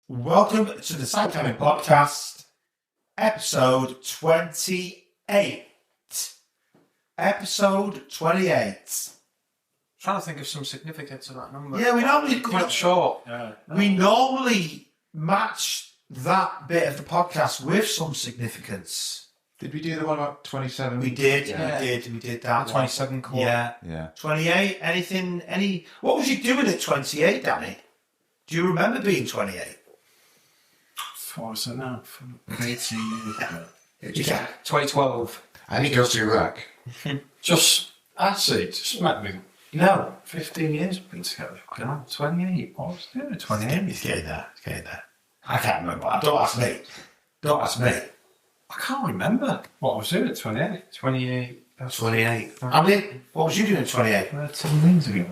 Welcome to the Cycling Podcast, episode 28. Episode 28. Trying to think of some significance of that number. Yeah, we normally quite short. We normally match that bit of the podcast with some significance. Did we do the one about 27? We did, we did that. 27 quarter. Yeah. 28, what was you doing at 28, Danny? Do you remember being 28? What was it now? 18 years ago. Yeah. 2012. I think it goes to Iraq. Just maybe, 15 years been together. 28. What was it? 28. It's getting there. I can't remember. Don't ask me. I can't remember. What was it at 28? 28. 28. What was you doing at 28? 13 years ago.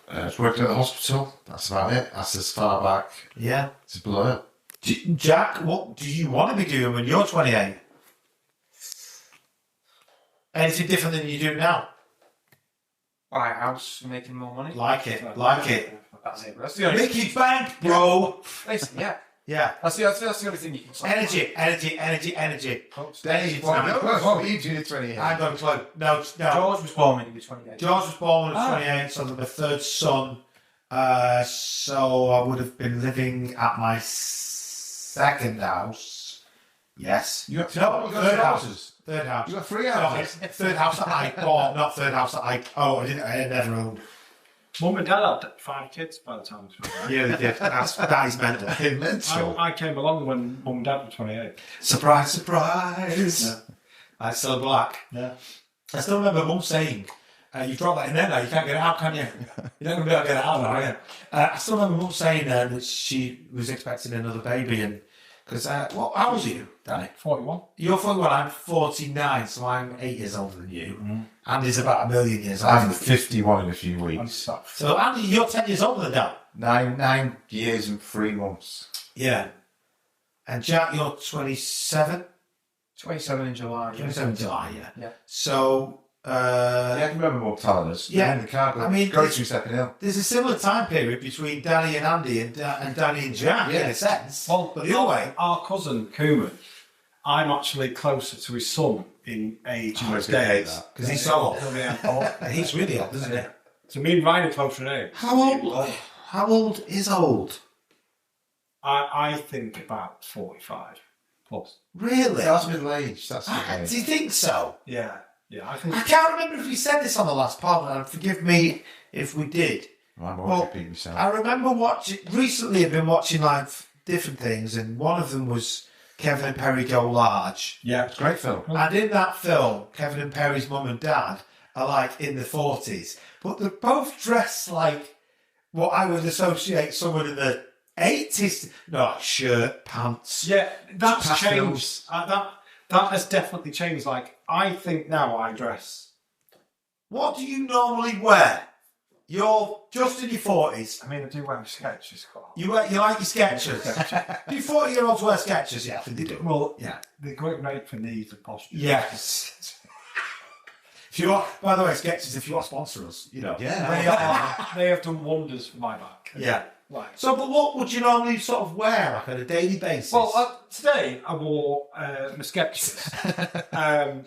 I was working at the hospital. That's about it. That's as far back. Yeah. It's a blur. Jack, what do you want to be doing when you're 28? Anything different than you do now? Buy a house, making more money. Like it. That's it. That's the only Mickey Bank, bro. Basically, yeah. Yeah. That's the only thing you can say. Energy. What were you doing at 28? I got a clue. No. George was born when he was 28. George was born at 28, so I'm the third son. So I would have been living at my second house. Yes. You got third house. Third house. You got 3 houses? Third house that I bought, not third house that I never owned. Mum and Dad had 5 kids by the time it was 28. Yeah, they did. That is mental. Mental. I came along when Mum and Dad were 28. Surprise. Yeah. I'm still black. Yeah. I still remember Mum saying, you drop that in there now, you can't get it out, can you? You're not going to be able to get it out now, are you? I still remember Mum saying that she was expecting another baby, and because, how old are you, Danny? 41. You're 41, I'm 49, so I'm 8 years older than you. Mm-hmm. Andy's about a million years older. I'm 51 in a few weeks. So Andy, you're 10 years older than Dad. 9 years and 3 months. Yeah. And Jack, you're 27? 27 in July. 27 in July, Yeah. So, I can remember what telling us. Yeah. In the car, go through Stepping Hill. there's a similar time period between Danny and Andy and Danny and Jack, in a sense. Well, but the other way. Our cousin, Cooman, I'm actually closer to his son in age and I was gonna hate days. that. Because he's so old. Yeah. He's really old, isn't he? So me and Ryan are closer in age. How old is old? I think about 45 plus. Really? Yeah, that's middle age. That's the Do age. you think so? Yeah, I think. I can't remember if we said this on the last pod, and forgive me if we did. I won't Well, repeat myself. I remember recently I've been watching like different things, and one of them was Kevin and Perry Go Large. Yeah, It's a great film. And in that film, Kevin and Perry's mum and dad are like in the 40s, but they're both dressed like what I would associate someone in the 80s. No, shirt, pants. Yeah, that's Pastels. changed. That has definitely changed. Like, I think now I dress. What do you normally wear? You're just in your 40s. I mean, I do wear sketches quite a lot. You like your Skechers. Do 40-year-olds wear Skechers? Yeah, I think they do. Well, Yeah. they're great for knees and posture. Yes. If you are, by the way, Skechers, if you are sponsor us, They have done wonders for my back. Yeah. Like, So, but what would you normally sort of wear like, on a daily basis? well, today I wore my sketches, my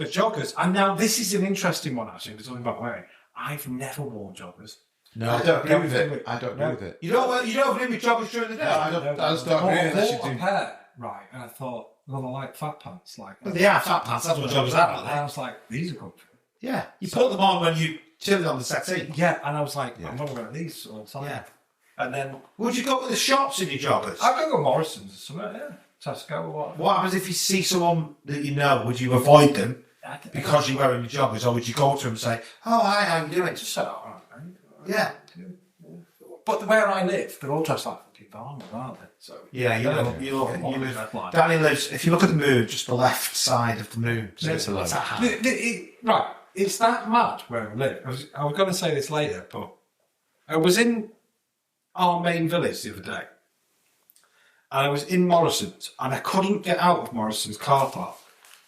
joggers, and now this is an interesting one actually. We're talking about wearing. I've never worn joggers. no, I don't agree with it. I don't agree with it. You don't have any joggers during the day. No, I just don't agree I unless you bought a do. pair, right? And I thought, well, I like fat pants, like. But they are fat pants. That's what joggers are, aren't And I they? was like, these are comfy. Yeah. You put them on when you chilling on the settee. Yeah, and I was like, Yeah. I'm going to wear these all the time. Yeah. And then Would you go to the shops in your joggers? I could go Morrison's or something, yeah. Tesco or what. What happens if you see someone that you know? Would you avoid them because you're wearing your joggers, or would you go to them and say, "Oh, hi, how you doing?" Just said, all right, mate. Yeah. But where I live, they're all dressed like fucking farmers, aren't they? So Yeah, you Always live. red line. Danny lives. If you look at the moon, just the left side of the moon. So it's alone. Right, it's that mad where I live. I was going to say this later, but I was in our main village the other day, and I was in Morrison's, and I couldn't get out of Morrison's car park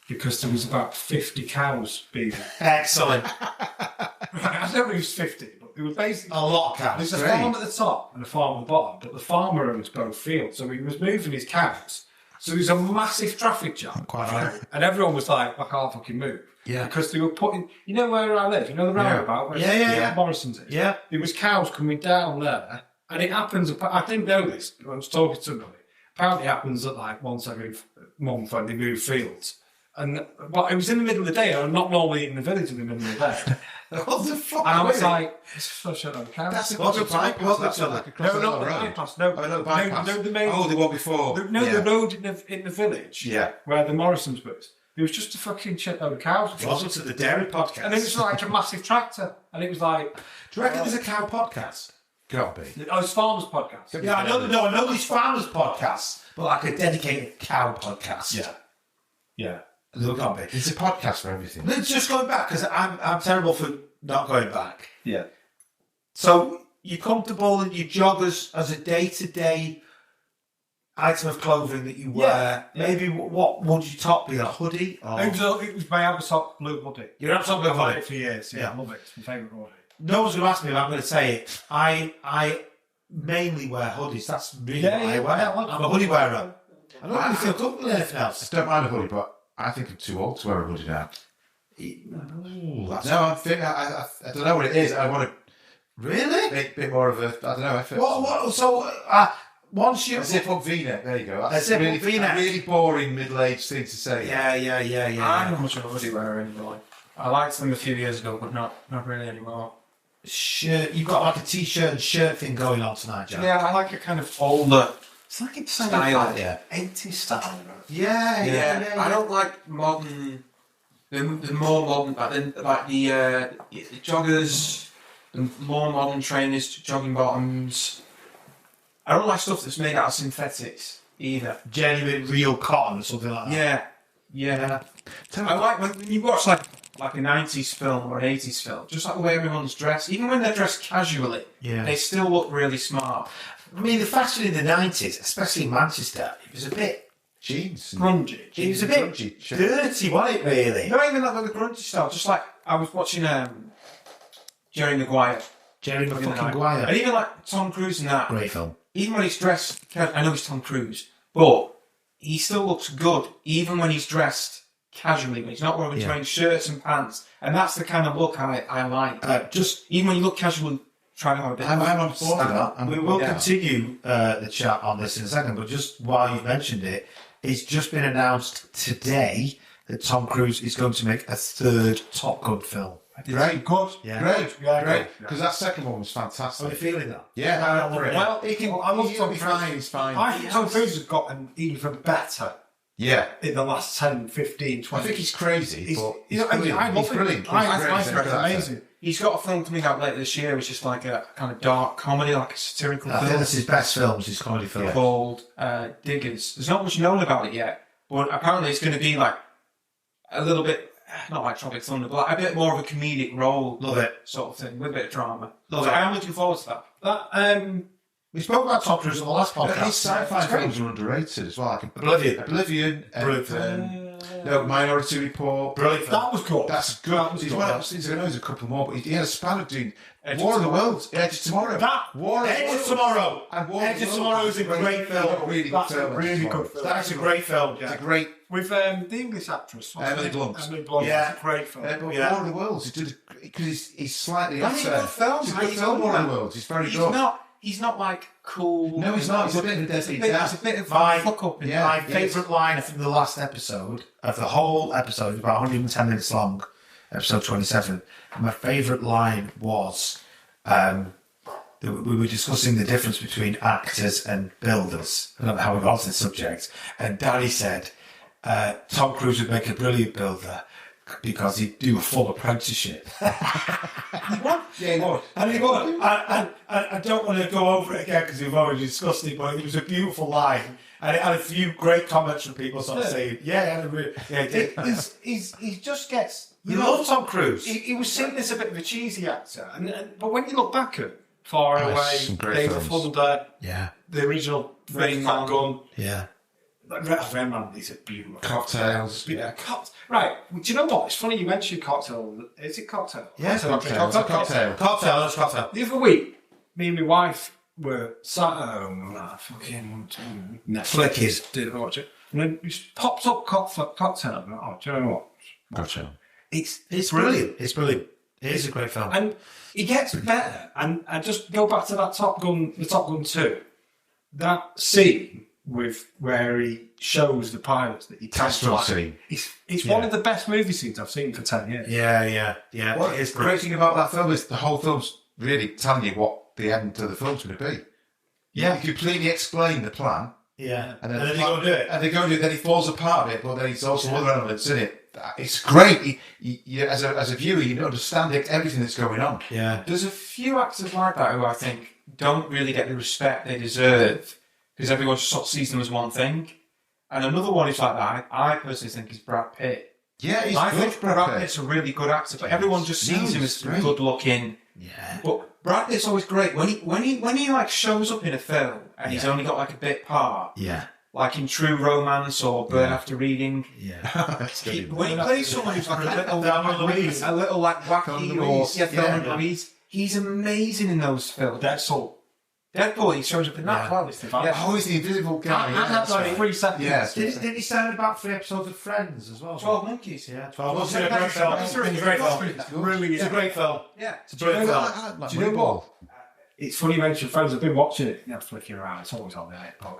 because there was about 50 cows being. Excellent. I don't know who's 50, but It was basically A lot of cows. there's a Great. farm at the top and a farm at the bottom, but the farmer owns both fields, so he was moving his cows. So there was a massive traffic jam. Quite right. And everyone was like, I can't fucking move. Yeah. Because they were putting, you know where I live, you know the roundabout where Yeah. Morrison's is? Yeah. There was cows coming down there, and it happens, I didn't know this, I was talking to somebody. Apparently it happens at like once every month when they move fields. But it was in the middle of the day, and I'm not normally in the village in the middle of the day. What the fuck? And I was like, it's such a cows. That's a What's good the bypass? bypass. That's That's like across No, the not the road. bypass. No, Oh, not the bypass. No, the main. Oh, the one before. The road in the village. Yeah. Where the Morrisons was. There was just a fucking shitload of cows. Welcome to the Dairy Podcast. And it was like a massive tractor. And it was like, Do you reckon there's a cow podcast? Gotta be. oh, it's Farmers Podcast. Yeah, I know these farmers podcasts, but like a dedicated cow podcast. Yeah. There can't be. It's a podcast for everything. Let's just going back because I'm terrible for not going back. Yeah. So you're comfortable in your joggers as a day-to-day item of clothing that you wear. Yeah. Maybe what would you top be, a hoodie? Or... It was my Abersock blue hoodie. You're absolutely I've had hoodie. it for years. Yeah. Yeah, I love it. It's my favourite hoodie. No one's going to ask me, but I'm going to say it. I mainly wear hoodies. That's really what I wear. I'm a hoodie wearer. I don't really feel comfortable in anything I else. don't mind a hoodie, but I think I'm too old to wear a hoodie now. Ooh, that's No, I don't know what it is. I want really. a bit more of a, I don't know. I feel What? So once you a zip-up V-neck. There you go. That's A zip-up really, V-neck. a really boring middle-aged thing to say. yeah. I'm not much of a hoodie wearer anymore. I liked them a few years ago, but not really anymore. Shirt. You've got like a t-shirt and shirt thing going on tonight, Jack. Yeah, I like a kind of older. It's like it's Style. Yeah. 80s style. Yeah. I don't like modern. The more modern, like the joggers, the more modern trainers, jogging bottoms. I don't like stuff that's made out of synthetics either. Genuine, real cotton or something like that. Yeah. I like when you watch like a 90s film or an 80s film, just like the way everyone's dressed, even when they're dressed casually, Yeah. they still look really smart. I mean, the fashion in the 90s, especially in Manchester, it was a bit Jeans. Grungy. It was a bit Grungy shirt. dirty, wasn't it, really? Not even like the grungy style, just like I was watching Jerry Maguire. Jerry the other night. Maguire. And even like Tom Cruise and that. Great film. Even when he's dressed, I know he's Tom Cruise, but he still looks good, even when he's dressed casually, when he's not wearing shirts and pants. And that's the kind of look I like. Just, Even when you look casual, try to have a bit I'm on board with that. we will Yeah. continue the chat on this in a second, but just while you've mentioned it, it's just been announced today that Tom Cruise is going to make a third Top Gun film. Great. Good. Yeah. Great. Because that second one was Are you fantastic. feeling that? Yeah, I'm up for it. Well, He'll be fine. He's fine. I think Tom Cruise has gotten even better Yeah. in the last 10, 15, 20 I think he's crazy, but he's he's brilliant. I love He's him. brilliant. I He's great. think he's amazing. He's got a film coming out later this year, which is like a kind of dark comedy, like a satirical I think film that's his best films, his comedy film. called Diggers. There's not much known about it yet, but apparently it's going to be like a little bit, not like Tropic Thunder, but like a bit more of a comedic role. Love it. Sort of thing, with a bit of drama. Love So it. I am looking forward to that. That, We spoke about Tom Cruise on the last podcast. His sci-fi films are underrated as well. Like Oblivion. And, Brilliant. no, Minority Report. Brilliant film. that was good. That's good. That was He's good. one of things. I know there's a couple more, but he had a span of doing Edge War of of the Worlds, Edge of Tomorrow. That- War Edge of Tomorrow. And War Edge of of the Tomorrow Worlds is a great film. Really That's good a film. really Tomorrow. good film. That's a great film, It's a Jack. great. With the English actress. what's her Emily name? Blunt. Emily Blunt. Yeah. It's a great film. But Yeah. War of the Worlds, he did because he's slightly That's a off good film. He's a How good you film. know War of the that? Worlds. He's very good. He's not like cool. No, he's not. He's a bit of a It's a deadbeat bit, dad. it's a bit of My- a fuck up. Yeah. My it is. favourite line from the last episode, of the whole episode, about 110 minutes long, episode 27, my favourite line was, we were discussing the difference between actors and builders. I don't know how we got to the subject. And Danny said, Tom Cruise would make a brilliant builder because he'd do a full apprenticeship. Yeah, he would. And he would. I don't want to go over it again because we've already discussed it, but it was a beautiful line. And it had a few great comments from people sort of saying, he did. He just gets. You love Tom Cruise. He was seen as a bit of a cheesy actor, but when you look back at Far Oh, Away, some great David films. Thunder, Yeah, the original Rain Fat Man. Gun, yeah. Rembrandt is a beautiful. Cocktails. Yeah, right. Do you know what? It's funny you mentioned cocktail. Is it cocktail? Yeah, Cocktail. Cocktail. The other week, me and my wife were sat at home and fucking Netflix didn't watch it. And then it just popped up cocktail. And I'm like, do you know what? Gotcha. It's brilliant. It's brilliant. It is a great film. And it gets better. And I just go back to that Top Gun 2. That scene with where he shows the pilots that he can Castro fly. scene. It's one of the best movie scenes I've seen for 10 years. Yeah. What It is the great thing about that film is the whole film's really telling you what the end of the film's going to be. Yeah. You completely explain the plan. Yeah. And then they go and do it. And they go and do it, then he falls apart a bit, but then he's also other elements in it. It's great. You, as a viewer, you understand everything that's going on. Yeah. There's a few actors like that who I think don't really get the respect they deserve because everyone just sort of sees them as one thing. And another one is like that. I personally think is Brad Pitt. Yeah, he's I good, think Brad Pitt's a really good actor, but everyone just sees him as great. good looking. Yeah. But Brad Pitt's always great when he like shows up in a film and he's only got like a bit part. Yeah. Like in True Romance or Burn After Reading. Yeah. When he plays someone who's like a little like wacky or Thelma and Louise, he's amazing in those films. Deadpool, he shows up in that as well. Oh, he's the invisible guy. That's like 3 seconds. Yeah. Didn't he star in about 3 episodes of Friends as well? 12 Monkeys. Yeah, 12 Monkeys. It's a great film. It's a great film. It's a great film. Yeah. It's a brilliant film. Do you know what? It's funny you mentioned Friends. I've been watching it, flicking around. It's always on there. But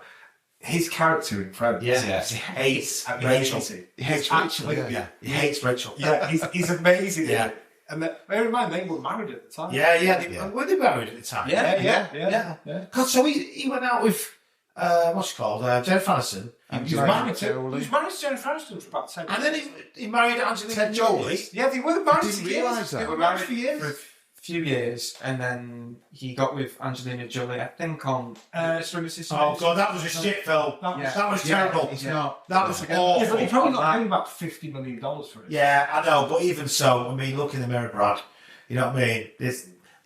his character in Friends, He hates Rachel. He hates actually, He hates Rachel. yeah, he's amazing. Yeah. And bear in mind, they were married at the time. Yeah. Were they married at the time? Yeah. God, so he went out with, what's she called? Jennifer Aniston. He was married to Jennifer Aniston for about 10 years. And then he married Angelina Jolie. Yeah, they were married Didn't for realise years. that. They were married for years. For a few years, and then he got with Angelina Jolie, I think on Mr. and Mrs. Oh Smith. God, that was a shit film. That was terrible. It's not. That was Yeah, awful. but he probably got paid about $50 million for it. Yeah, I know, but even so, I mean, look in the mirror, Brad. You know what I mean?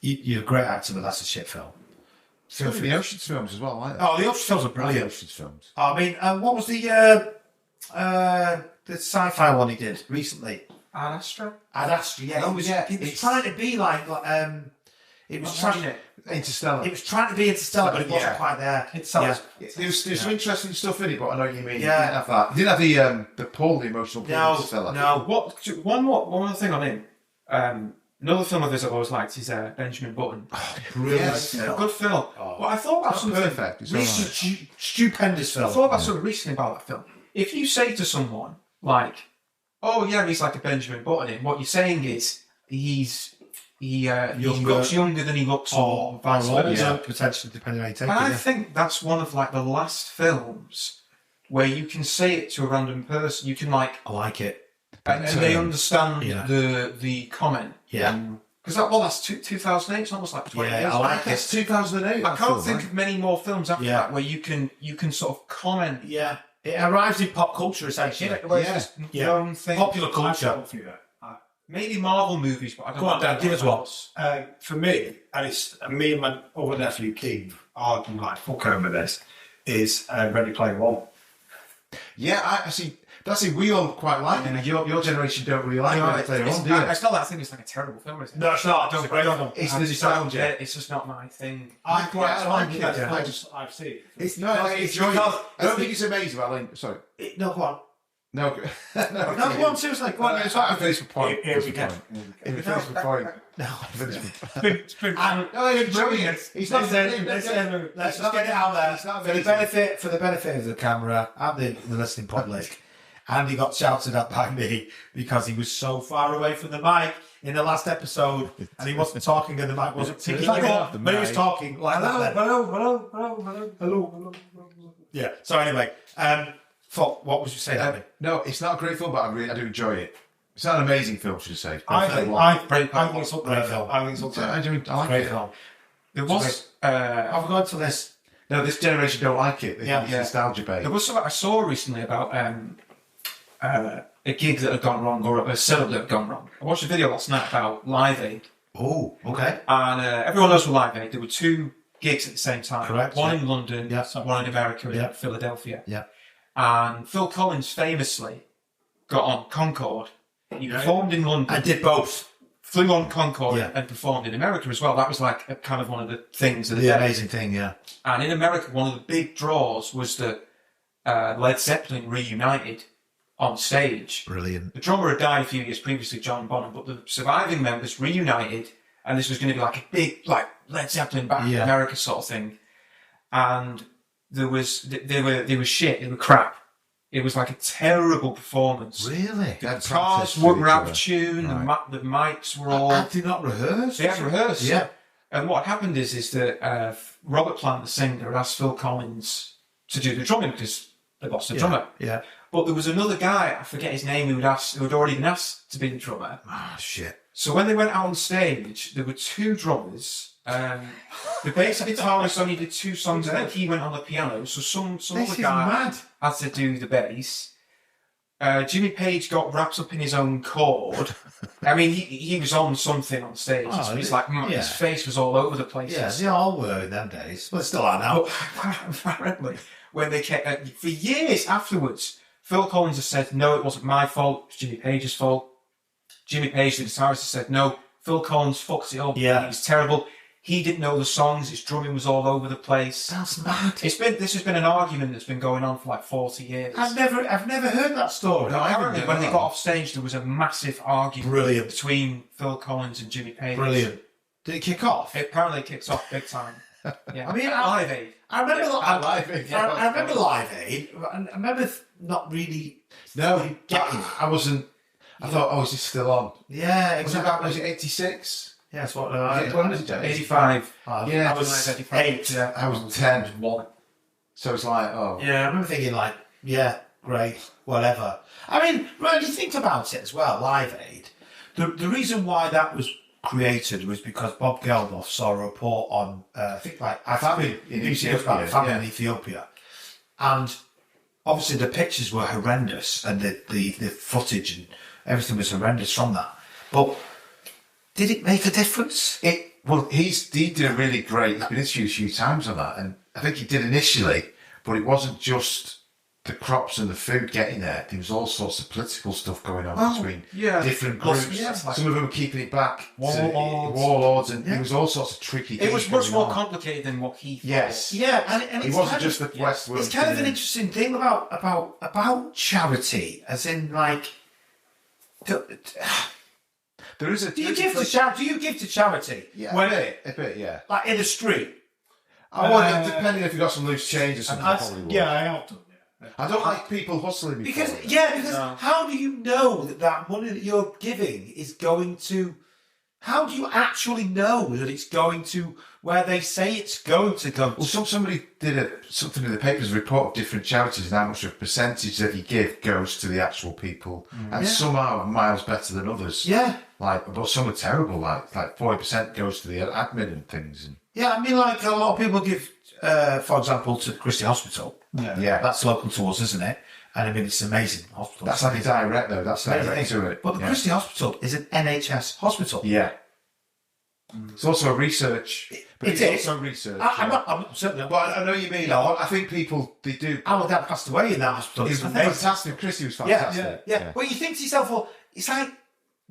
You're a great actor, but that's a shit film. Some of the Ocean's films as well, like that. Oh, the Ocean's films are The brilliant. Ocean's films. I mean, what was the sci-fi one he did recently? Ad Astra? Ad Astra, yeah. It was trying to be like it was trying. Interstellar. It was trying to be Interstellar, but it wasn't quite there. It sounds. There's some interesting stuff in it, but I know what you mean. Yeah. You didn't have that. You didn't have the Paul, the emotional Paul Interstellar. No. One other thing on him. Another film of his I've always liked is Benjamin Button. Brilliant Yes. film. Good film. But I thought about That's something. perfect. It's all right. Stupendous I film. thought about something recently about that film. If you say to someone like, "Oh yeah, he's like a Benjamin Button," and what you're saying is he looks younger than he looks, or vice versa. Potentially, depending on how you take And I it. think that's one of like the last films where you can say it to a random person. You can like, I like it. and they understand Yeah. the comment. Yeah. Because that's 2008. It's almost like 20 Yeah, years. I like it. It's 2008. I can't think of many more films after Yeah. that where you can sort of comment. Yeah, it arrives in pop culture essentially. Where it's just Yeah. your own thing. Popular culture. Maybe Marvel movies, but I don't Go on, know. Dan, give us one. For me, and it's me and my other nephew Keith are like fuck over this, is Ready Player One. Yeah, I see. That's it. We all quite like it. Your generation don't really like it. Player One, do you? It's not that I think it's like a terrible film, is it? No, it's not. It's a great film. It's the nostalgia. It's just not my thing. I like it. Yeah. I just. I've seen. It's no. It's because- I don't think it's amazing. But I like. Sorry. No, go on. No. No, go on, seriously. Go on. I finished my point. Here we go. Finished my point. No, It's been No, he's brilliant. He's not. Let's just get it out there for the benefit of the camera and the listening public. Andy got shouted at by me because he was so far away from the mic in the last episode, and he wasn't talking, and the mic wasn't ticking up. But he was talking like that. Then. Hello. Yeah. So anyway, what was you saying? Andy? No, it's not a great film, but I do enjoy it. It's not an amazing film, should I say. I think it's up there. Great film. I think it's up there. I like Great it. film. There was I've gone to this. No, this generation don't like it. They think it's Yeah. nostalgia bait. there was something I saw recently about a gig that had gone wrong or a setup that had gone wrong. I watched a video last night about Live Aid, Oh, okay. and everyone knows what Live Aid. There were 2 gigs at the same time. Correct, One yeah. in London, Yeah. one in America, Yeah. in Philadelphia. Yeah. And Phil Collins famously got on Concorde. He performed in London. I did both. Flew on Concorde Yeah. and performed in America as well. That was like a kind of one of the things. The amazing thing, yeah. And in America, one of the big draws was that Led Zeppelin reunited on stage. Brilliant. The drummer had died a few years previously, John Bonham, but the surviving members reunited, and this was going to be like a big, like Led Zeppelin back in America sort of thing. And they were shit. They were crap. It was like a terrible performance. Really? The guitars were out of tune. Right. The mics were all. Had they not rehearsed? They had rehearsed. Yeah. And what happened is that Robert Plant, the singer, had asked Phil Collins to do the drumming because they lost the drummer. Yeah. But there was another guy, I forget his name, who had already been asked to be the drummer. Ah, shit. So when they went out on stage, there were two drummers. The bass guitarist only did 2 songs, and then he went on the piano. So some other guy had to do the bass. Jimmy Page got wrapped up in his own chord. I mean, he was on something on stage. Oh, He's like, his face was all over the place. Yeah, they all were in them days. But still are now. But apparently, when they kept for years afterwards, Phil Collins has said, no, it wasn't my fault, it was Jimmy Page's fault. Jimmy Page, the guitarist, has said, no, Phil Collins fucked it up. Yeah. He was terrible. He didn't know the songs, his drumming was all over the place. That's mad. This has been an argument that's been going on for like 40 years. I've never heard that story. No, apparently, when they got off stage, there was a massive argument between Phil Collins and Jimmy Page. Brilliant. Did it kick off? It apparently kicked off big time. Yeah. I mean, Live Aid. I remember Live Aid. I remember Live Aid. I remember not really. No, getting. I wasn't. I thought, is it still on? Yeah, exactly. Was it 86? Yeah, that's what. When was it? 85. Yeah, I was 8. I was 10. So it's like, Yeah, I remember thinking like, yeah, great, whatever. I mean, when you think about it as well, Live Aid, the reason why that was created was because Bob Geldof saw a report on, I think like famine in Ethiopia, famine in Ethiopia, and obviously the pictures were horrendous and the footage and everything was horrendous from that. But did it make a difference? he did a really great. He's been interviewed a few times on that, and I think he did initially, but it wasn't just the crops and the food getting there. There was all sorts of political stuff going on between different groups. Yeah, some of them were keeping it back. Warlords. And there was all sorts of tricky things. It was much more complicated than what he thought. Yes. Yeah, and it wasn't just the West. It's kind of an interesting thing about charity, as in like. There is a. Do you give to charity? Do you give to charity? Yeah, a bit, yeah. Like in the street. Depending if you got some loose change or something. Probably would. Yeah, I have done. Yeah. I don't like people hustling me. Because how do you know that money that you're giving is going to? How do you actually know that it's going to where they say it's going to go? Well, somebody did something in the papers, a report of different charities and how much of a percentage that you give goes to the actual people, and some are miles better than others. Yeah. But some are terrible. Like 40% goes to the admin and things. And Yeah, I mean, like a lot of people give, for example, to the Christie Hospital. Yeah. That's local to us, isn't it? And I mean, it's an amazing hospital. That's like a direct though. That's direct to it. But the Christie Hospital is an NHS hospital. Yeah. It's also a research. But It it's is. also research. I'm certainly. But I know what you mean. I think people they do. Our dad passed away in that hospital. It was fantastic. Christy was fantastic. Yeah. Well, you think to yourself, well, it's like,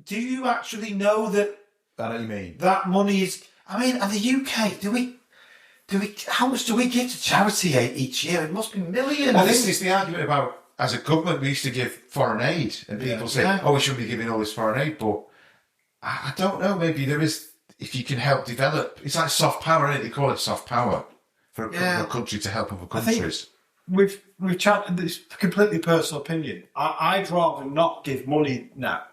do you actually know that I know what you mean. that money is? I mean, in the UK, do we? How much do we give to charity each year? It must be millions. Well, this is the argument about, as a government, we used to give foreign aid, and people say, we shouldn't be giving all this foreign aid, but I don't know, maybe there is, if you can help develop, it's like soft power, isn't it? They call it soft power for a country to help other countries. We've chatted, this completely personal opinion. I'd rather not give money now.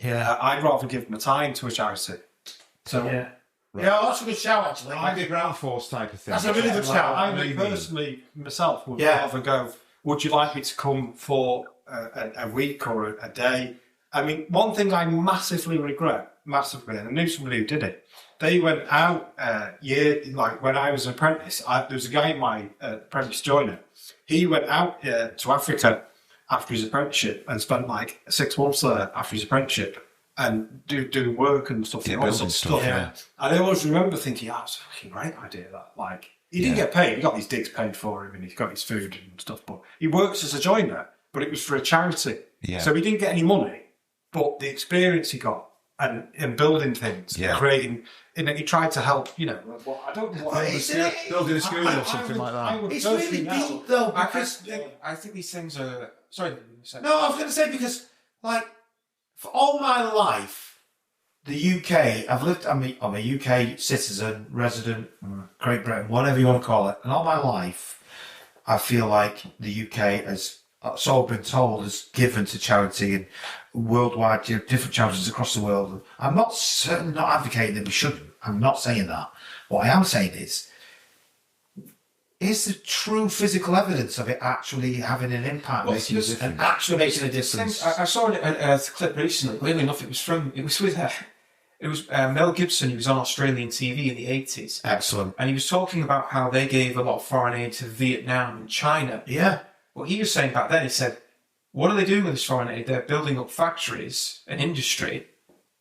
Yeah. I'd rather give my time to a charity. So Yeah. Right. Yeah, that's a good shout, actually. Like a ground force type of thing. That's a really good shout. I would personally, myself, would rather go, would you like me to come for a week or a day? I mean, one thing I massively regret, and I knew somebody who did it, they went out like when I was an apprentice, there was a guy in my apprentice joiner, he went out to Africa after his apprenticeship and spent like 6 months there after his apprenticeship and doing work and stuff. Building stuff, yeah. And I always remember thinking, that's a fucking great idea, that. Like, he didn't get paid. He got his digs paid for him, and he got his food and stuff. But he works as a joiner, but it was for a charity. Yeah. So he didn't get any money, but the experience he got and building things, and creating. He tried to help. You know, I don't know. Building a school or something like that. It's really deep though, because I think these things are. Sorry. no, I was going to say because like for all my life, the UK, I've lived. I'm a UK citizen, resident, Great Britain, whatever you want to call it, and all my life, I feel like the UK has. So I've been told is given to charity and worldwide, different charities across the world. I'm not certainly not advocating that we shouldn't. I'm not saying that. What I am saying is the true physical evidence of it actually having an impact, making a difference, and actually making a difference. I saw a clip recently. Weirdly enough, it was with Mel Gibson. He was on Australian TV in the 80s. Excellent. And he was talking about how they gave a lot of foreign aid to Vietnam and China. Yeah. What he was saying back then, he said, what are they doing with this foreign aid? They're building up factories and industry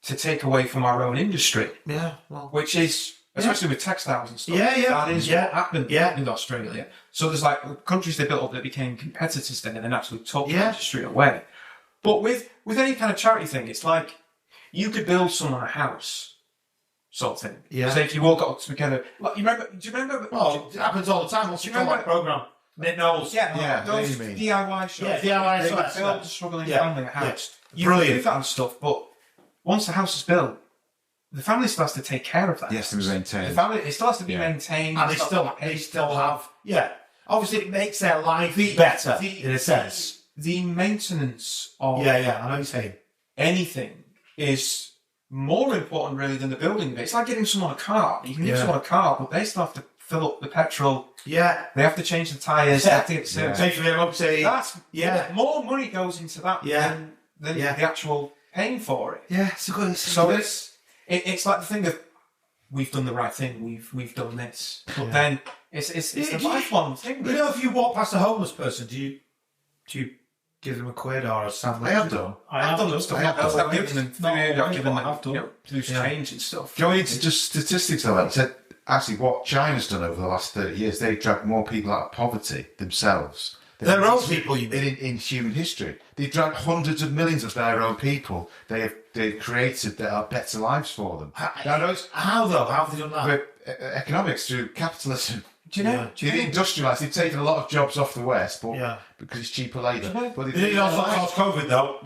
to take away from our own industry. Yeah. Well, which is, especially with textiles and stuff, that is what happened in Australia. So there's like countries they built up that became competitors then and then actually took the industry away. But with any kind of charity thing, it's like you could build someone a house, sort of thing. Yeah. So if you all got together, like, do you remember? it happens all the time. What's your program? Knit Knowles. Those DIY shops. Yeah, DIY they shops. build a struggling family a house. Yeah. You can do that and stuff, but once the house is built, the family still has to take care of that. Yes, to be maintained. The family, it still has to be maintained. And they still have. Yeah. Obviously, it makes their life better in a sense. The maintenance of I know what you're saying. anything is more important really than the building of it. It's like getting someone a car. You can give someone a car, but they still have to fill up the petrol. Yeah. They have to change the tyres. They have to get service. Pay for their update. That's more money goes into that than the actual paying for it. Yeah, So it's like the thing of we've done the right thing. We've done this, but then it's the lifelong thing. You know, if you walk past a homeless person, do you give them a quid or a sandwich? I have done. I've done stuff like that. I've given them food. I've given them loose change and stuff. Going into just statistics of that, said actually what China's done over the last 30 years, they've dragged more people out of poverty themselves. Their own people, you mean? In human history. They've dragged hundreds of millions of their own people. They've created that are better lives for them. How though? How have they done that? With economics, through capitalism. Do you know? They've industrialised. They've taken a lot of jobs off the West, but because it's cheaper labour. But It also caused COVID though.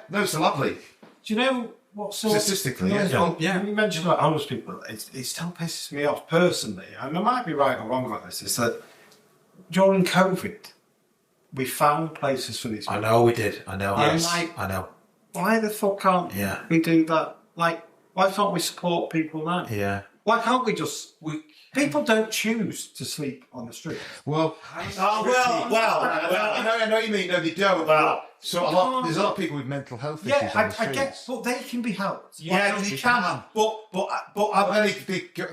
No, it's lovely. Do you know what sort Statistically, When you mentioned about homeless people, it still pisses me off personally, and I might be right or wrong about this, is that during COVID, we found places for these people. I know we did. I know. Yes. I know. Why the fuck can't we do that? Like, why can't we support people now? Yeah. Why can't we just... People don't choose to sleep on the street. Well, I know what you mean. No, they don't. Well, there's a lot of people with mental health issues. Yeah, I get, but they can be helped. Yeah, they can. But then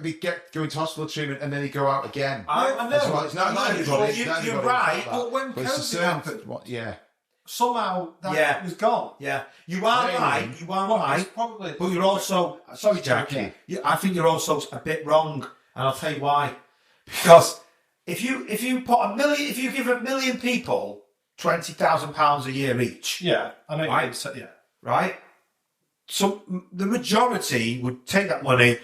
they go into hospital treatment and then they go out again. I know. As well. It's not everybody. You're right. But when COVID happened, somehow that was gone. Yeah, you are right. You are right. Probably. But you're also sorry, Jack. I think you're also a bit wrong, and I'll tell you why. Because if you give £1 million people £20,000 a year each, I know. Right? Right. So the majority would take that money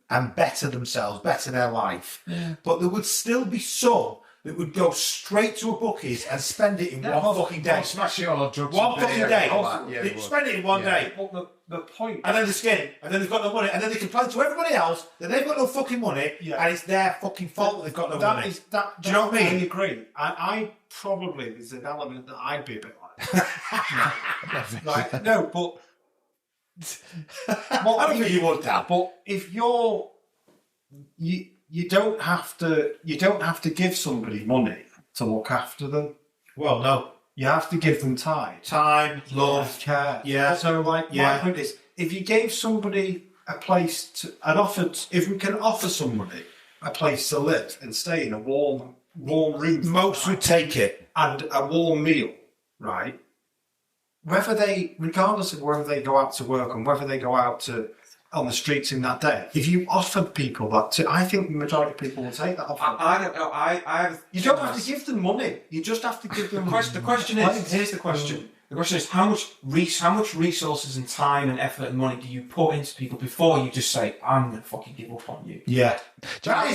and better themselves, better their life. Yeah. But there would still be some that would go straight to a bookies and spend it in one fucking day. Smash it all on drugs. One fucking day. They Spend it in one day. But the point... And then the skin. And then they've got no money. And then they complain to everybody else that they've got no fucking money. Yeah. And it's their fucking fault that they've got no money. Do you know what I mean? I agree. I probably, there's an element that I'd be a bit like. Like, no, but... I don't think you would, Dan. But if you don't have to give somebody money to look after them. Well, no. You have to give them time, love, care. Yeah. So, my point is, if you gave somebody a place if we can offer somebody a place to live and stay in a warm room, most would take it, and a warm meal, right? Regardless of whether they go out to work and whether they go out to on the streets in that day, if you offered people that, I think the majority of people will take that offer. I don't know. You don't have to give them money. You just have to give them. The question is, here's the question. The question is, how much resources and time and effort and money do you put into people before you just say, I'm going to fucking give up on you? Yeah. You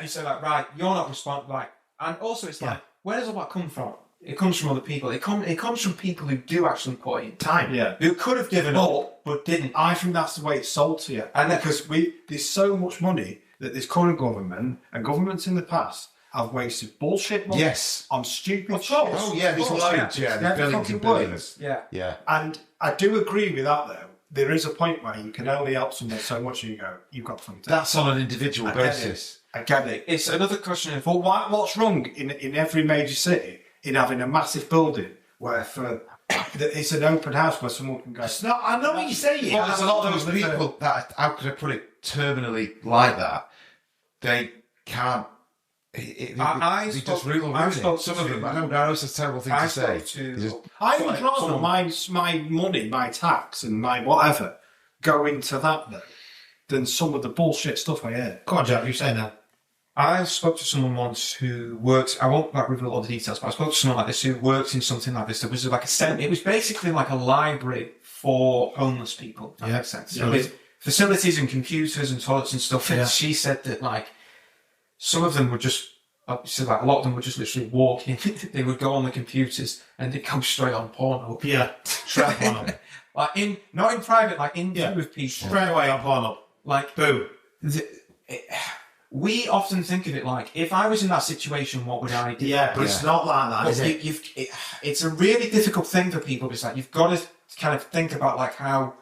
say like, right, you're not responsible. Like, and also it's like, where does all that come from? It comes from other people. It comes from people who do actually put in time. Yeah. Who could have given up but didn't. I think that's the way it's sold to you. And because there's so much money that this current government and governments in the past have wasted bullshit money on stupid shit. Oh yeah, there's loads. Yeah, there's billions and billions. Yeah. And I do agree with that though. There is a point where you can only help someone so much and you go, you've got something. That's on an individual basis. I get it. It's another question of... But what's wrong in every major city in having a massive building where it's an open house where someone can go... I know what you're saying. Well, there's a lot of those people that, how could I put it, terminally like that, they can't... They just rule around it. Some of them, I don't know, it's a terrible thing to say. I would rather my money, my tax and my whatever go into that than some of the bullshit stuff I hear. Come on, Jack, you're saying that. I spoke to someone once who worked, I won't reveal all the details, but I spoke to someone like this who worked in something like this. There was like it was basically like a library for homeless people. That makes sense. So with facilities and computers and toilets and stuff. And she said that like some of them were just, she said like a lot of them would just literally walk in. They would go on the computers and they'd come straight on Pornhub. Yeah. Straight on. Like not in private, like in with people. Straight away on Pornhub. Like, boom. We often think of it like, if I was in that situation, what would I do? Yeah, but it's not like that, is it? It's a really difficult thing for people. It's like, you've got to kind of think about like how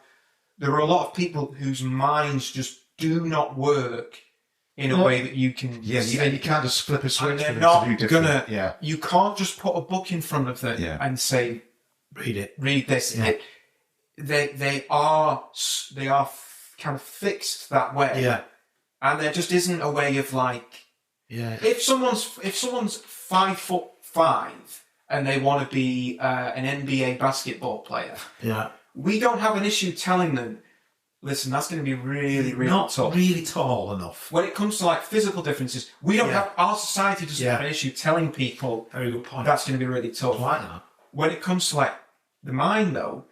there are a lot of people whose minds just do not work in a way that you can... Yeah, you can't just flip a switch. And they're not gonna... You can't just put a book in front of them and say, read this. Yeah. They are kind of fixed that way. Yeah. And there just isn't a way of like, if someone's 5'5" and they want to be an NBA basketball player, we don't have an issue telling them, listen, that's going to be really, really tough. Not really tall enough. When it comes to like physical differences, we don't have, our society doesn't have an issue telling people very good point. That's going to be really tough. Why not? When it comes to like the mind though,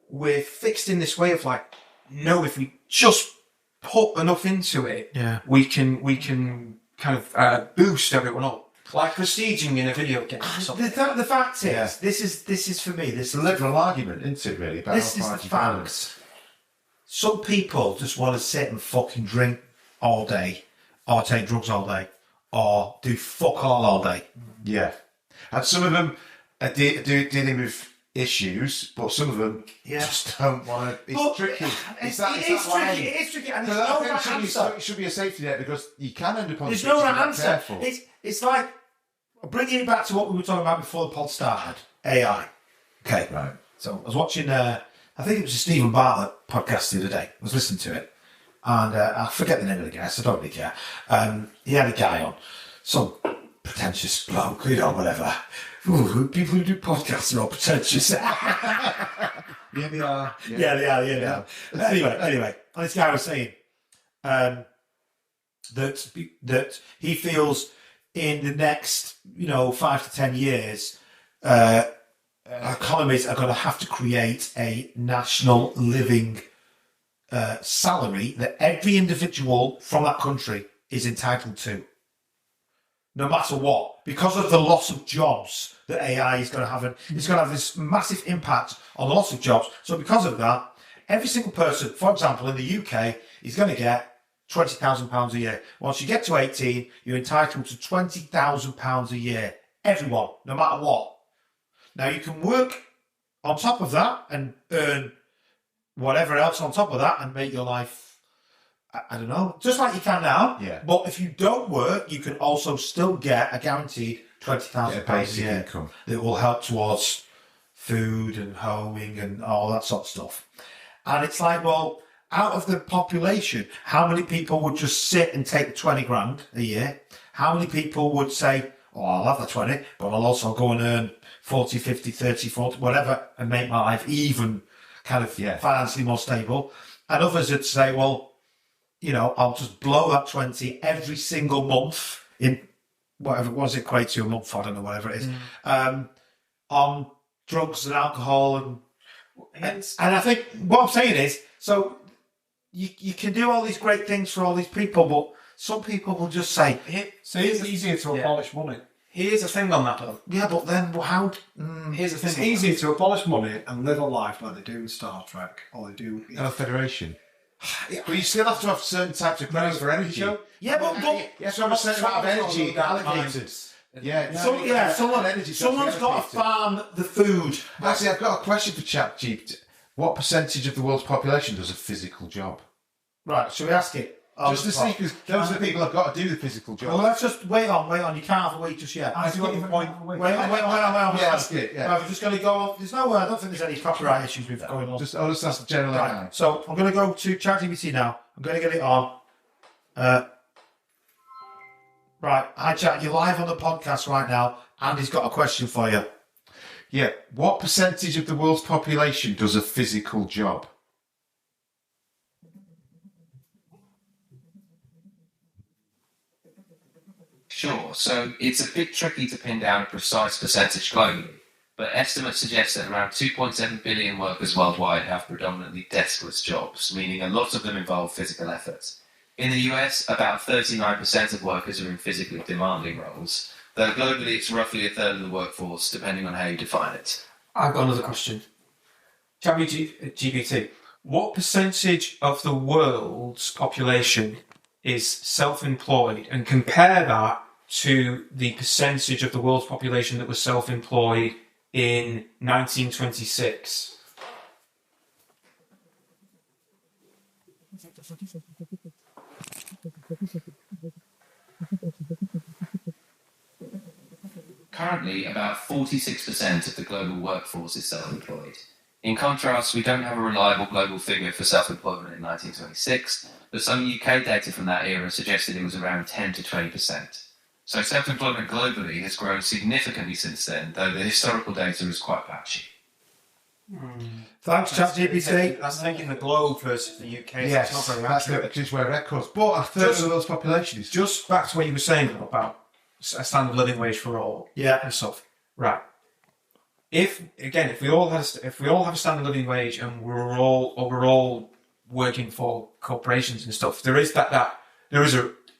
we're fixed in this way of like, no, if we just put enough into it, we can kind of boost everyone up, like prestiging in a video game. The fact is, this is for me. This is a liberal argument, isn't it? Really, about this is the fact. Some people just want to sit and fucking drink all day, or take drugs all day, or do fuck all day. Yeah, and some of them are dealing with issues, but some of them just don't want to. It's tricky. It's tricky. It's tricky, and there's no right answer. It should be a safety net because you can end up on. There's no right answer. It's like bringing it back to what we were talking about before the pod started. AI. Okay, right. So I was watching. I think it was a Stephen Bartlett podcast the other day. I was listening to it, and I forget the name of the guy, so I don't really care. He had a guy on, some pretentious bloke, whatever. Ooh, people who do podcasts are all pretentious. Yeah, they are. Yeah, they are. Anyway, and this guy was saying that he feels in the next 5 to 10 years, economies are going to have to create a national living salary that every individual from that country is entitled to. No matter what, because of the loss of jobs that AI is going to have, it's going to have this massive impact on the loss of jobs. So because of that, every single person, for example, in the UK, is going to get £20,000 a year. Once you get to 18, you're entitled to £20,000 a year. Everyone, no matter what. Now you can work on top of that and earn whatever else on top of that and make your life, I don't know, just like you can now. Yeah. But if you don't work, you can also still get a guaranteed £20,000 a year income that will help towards food and homing and all that sort of stuff. And it's like, well, out of the population, how many people would just sit and take the 20 grand a year? How many people would say, oh, I'll have the 20, but I'll also go and earn 40, 50, 30, 40, whatever, and make my life even kind of financially more stable. And others would say, well, you know, I'll just blow that 20 every single month in whatever it was equate to a month, I don't know, whatever it is, on drugs and alcohol. And I think what I'm saying is, so you can do all these great things for all these people, but some people will just say, so it's easier to abolish money. Here's the thing on that, though. yeah, but then how? Here's the thing. It's easier to abolish money and live a life like they do in Star Trek, or they do. Federation. But you still have to have certain types of credits for energy. Yeah, but you have to have a certain amount of energy allocated. Someone's got to farm the food. Actually, I've got a question for ChatGPT. What percentage of the world's population does a physical job? Right, shall we ask it? Just to see, because those are the people who've got to do the physical job. Well, let's just wait on. You can't have a wait just yet. I do have a point. Wait on. Yeah, ask it. Yeah. Right, we're just going to go on. There's no. I don't think there's any copyright issues with going on. I'll just ask the general. Right. So I'm going to go to ChatGPT now. I'm going to get it on. Right, hi Chat. You're live on the podcast right now. Andy's got a question for you. Yeah. What percentage of the world's population does a physical job? Sure, so it's a bit tricky to pin down a precise percentage globally, but estimates suggest that around 2.7 billion workers worldwide have predominantly deskless jobs, meaning a lot of them involve physical effort. In the US, about 39% of workers are in physically demanding roles, though globally it's roughly a third of the workforce, depending on how you define it. I've got another question. ChatGPT, what percentage of the world's population is self-employed, and compare that to the percentage of the world's population that was self-employed in 1926. Currently, about 46% of the global workforce is self-employed. In contrast, we don't have a reliable global figure for self-employment in 1926, but some UK data from that era suggested it was around 10 to 20%. So self-employment globally has grown significantly since then, though the historical data is quite patchy. Thanks, ChatGPT. That's thinking the globe versus the UK. Yes, it's not very that's accurate. just where records. But a third of the world's population is Just back to what you were saying about a standard living wage for all. Yeah. And stuff. Right. If we all have a standard living wage and we're all working for corporations and stuff,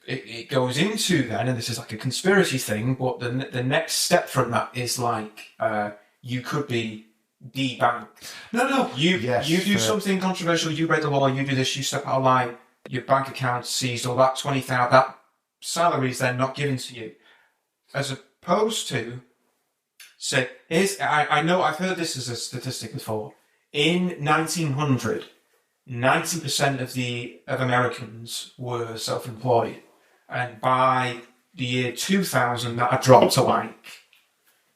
it goes into then, and this is like a conspiracy thing, but the next step from that is like you could be debanked. No. You do something controversial, you break the law, you do this, you step out of line, your bank account seized, all that 20,000, that salary is then not given to you. As opposed to, say, I know I've heard this as a statistic before. In 1900, 90% of Americans were self-employed, and by the year 2000, that had dropped to like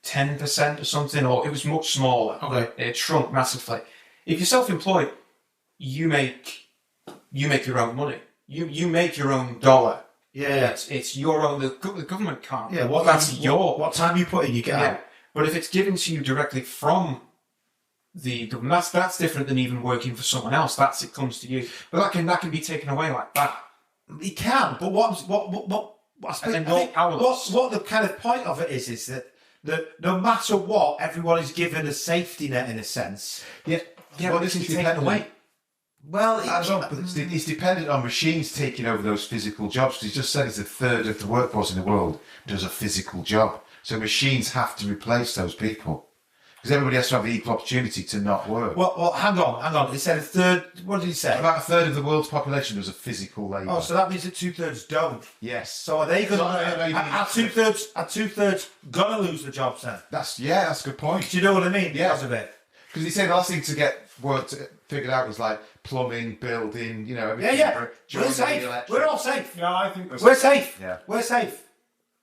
10% or something, or it was much smaller. Okay. It shrunk massively. If you're self-employed, you make your own money. You make your own dollar. Yeah. It's your own. The government can't. Yeah. What time you put in, you get out. But if it's given to you directly from the government, that's different than even working for someone else. It comes to you. But that can be taken away like that. It can, but what the kind of point of it is that no matter what, everyone is given a safety net in a sense. Yeah, but this is taken away. Well, it's dependent on machines taking over those physical jobs. Because he just said it's a third of the workforce in the world does a physical job. So machines have to replace those people. Because everybody has to have the equal opportunity to not work. Well, hang on. He said a third. What did he say? About a third of the world's population does a physical labour. Oh, so that means that 2/3 don't. Yes. So are they going to? Are 2/3 gonna lose the jobs then? That's a good point. Do you know what I mean? Yeah. Because of it. Because he said the last thing to get figured out was like plumbing, building, everything. Yeah. We're safe. We're all safe. Yeah, I think We're safe. Yeah. We're safe.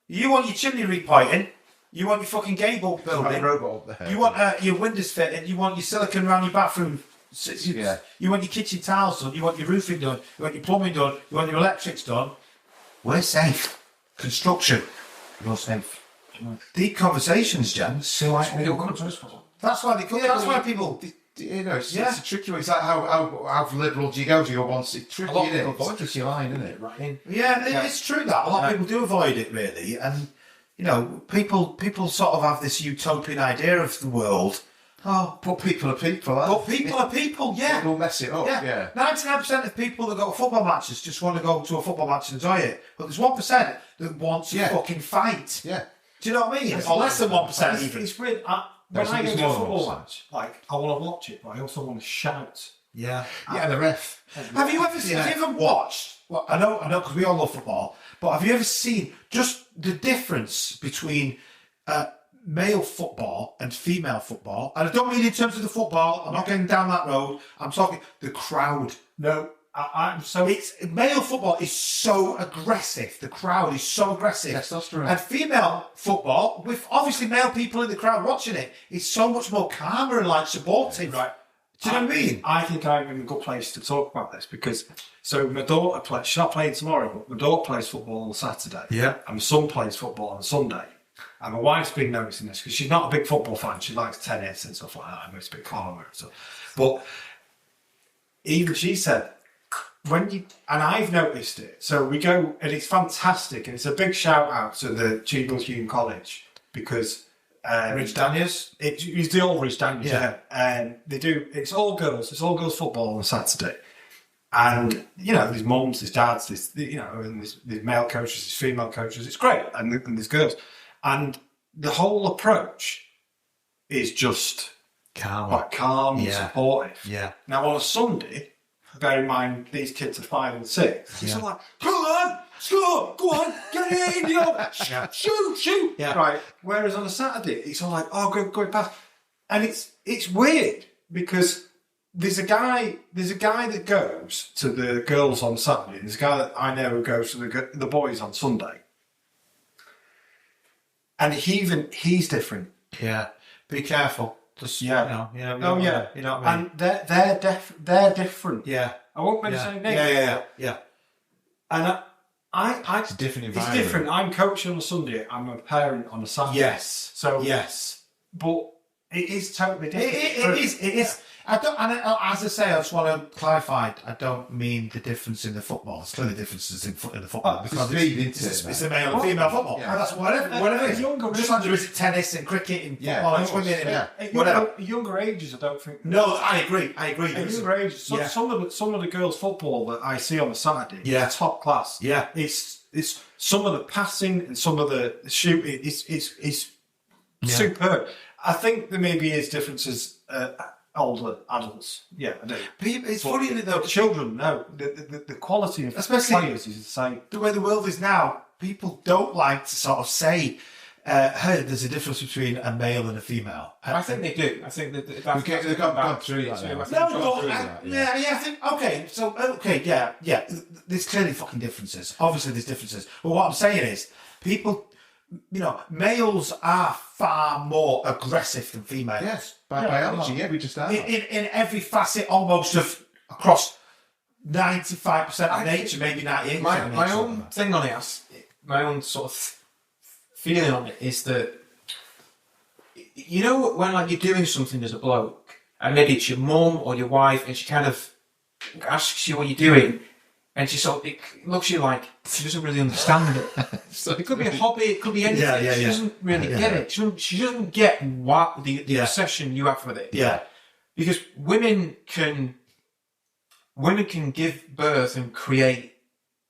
You want your chimney repointing. You want your fucking gable building. Robot up there. You want your windows fitted. You want your silicone around your bathroom. Yeah. You want your kitchen tiles done. You want your roofing done. You want your plumbing done. You want your electrics done. We're safe. Construction. You're safe. Deep conversations, Jan. So That's why people. it's a tricky one. It's like how liberal do you go? Do you want it tricky? A lot of Isn't it? people It's a tricky line, isn't it? Right in. Yeah, it's true that a lot of people do avoid it really, and people sort of have this utopian idea of the world. Oh, But people are people, but people are people, yeah. People mess it up, yeah. 99% of people that go to football matches just want to go to a football match and enjoy it. But there's 1% that wants to fucking fight. Yeah. Do you know what I mean? Or less than 1% even. It's weird. When I go it's to a more football than match, like I want to watch it, but I also want to shout. Yeah. Yeah, the ref. Have you ever watched? Well, I know, because we all love football. But have you ever seen just the difference between male football and female football? And I don't mean in terms of the football. I'm not getting down that road. I'm talking the crowd. No, I'm so. It's male football is so aggressive. The crowd is so aggressive. Testosterone. And female football, with obviously male people in the crowd watching it, is so much more calmer and like supportive. Right. Do you know what I mean? I think I'm in a good place to talk about this because my daughter plays. She's not playing tomorrow, but my daughter plays football on Saturday. Yeah. And my son plays football on Sunday. And my wife's been noticing this because she's not a big football fan. She likes tennis and stuff like that. I'm a bit calmer and stuff. But even she said, and I've noticed it. So we go, and it's fantastic. And it's a big shout out to the Cheadle Hume College because Rich Daniels. It's the old Rich Daniels, Yeah. And they do, it's all girls football on Saturday. And, there's mums, there's dads, and there's male coaches, there's female coaches. It's great. And there's girls. And the whole approach is just quite calm and supportive. Yeah. Now on a Sunday, bear in mind these kids are 5 and 6. It's all like, come on, score, go on, get in, shoot. Yeah. Right. Whereas on a Saturday, it's all like, oh, go past, and it's weird because there's a guy that goes to the girls on Saturday, and there's a guy that I know who goes to the boys on Sunday. And he's different. Yeah. Be careful. Just, Yeah. You know Oh yeah. You know what I mean? And they're different. Yeah. I won't mention any Yeah. names. Yeah. And It's a different it's environment. different. I'm coaching on a Sunday. I'm a parent on a Saturday. Yes. So yes. but it is totally different. It is. I don't. And as I say, I just want to clarify. I don't mean the difference in the football. There's clearly differences in the football because it's a male and female football. Yeah. That's whatever. At younger Just like there is tennis and cricket and football and swimming and At whatever. younger ages, I don't think. No, I agree. At Younger ages, some of the girls' football that I see on a Saturday, is top class. Yeah. It's some of the passing and some of the shooting is superb. I think there maybe is differences. Older adults, yeah, I do. It's funny isn't it, though. Children, no, the quality of Especially players is the same. The way the world is now, people don't like to sort of say, "Hey, there's a difference between a male and a female." I think they do. I think that They've gone through that now. I think yeah. There's clearly fucking differences. Obviously, there's differences. But what I'm saying is, people, males are far more aggressive than females. Yes, by biology, we just are. In every facet, almost of across 95% of nature, maybe 98%. My own thing on it, my own sort of feeling on it is that when like you're doing something as a bloke, and maybe it's your mum or your wife, and she kind of asks you what you're doing, and she sort of looks at you like she doesn't really understand it. So it could be a hobby, it could be anything. She doesn't really get it. She doesn't get what the obsession you have with it. Yeah. Because women can give birth and create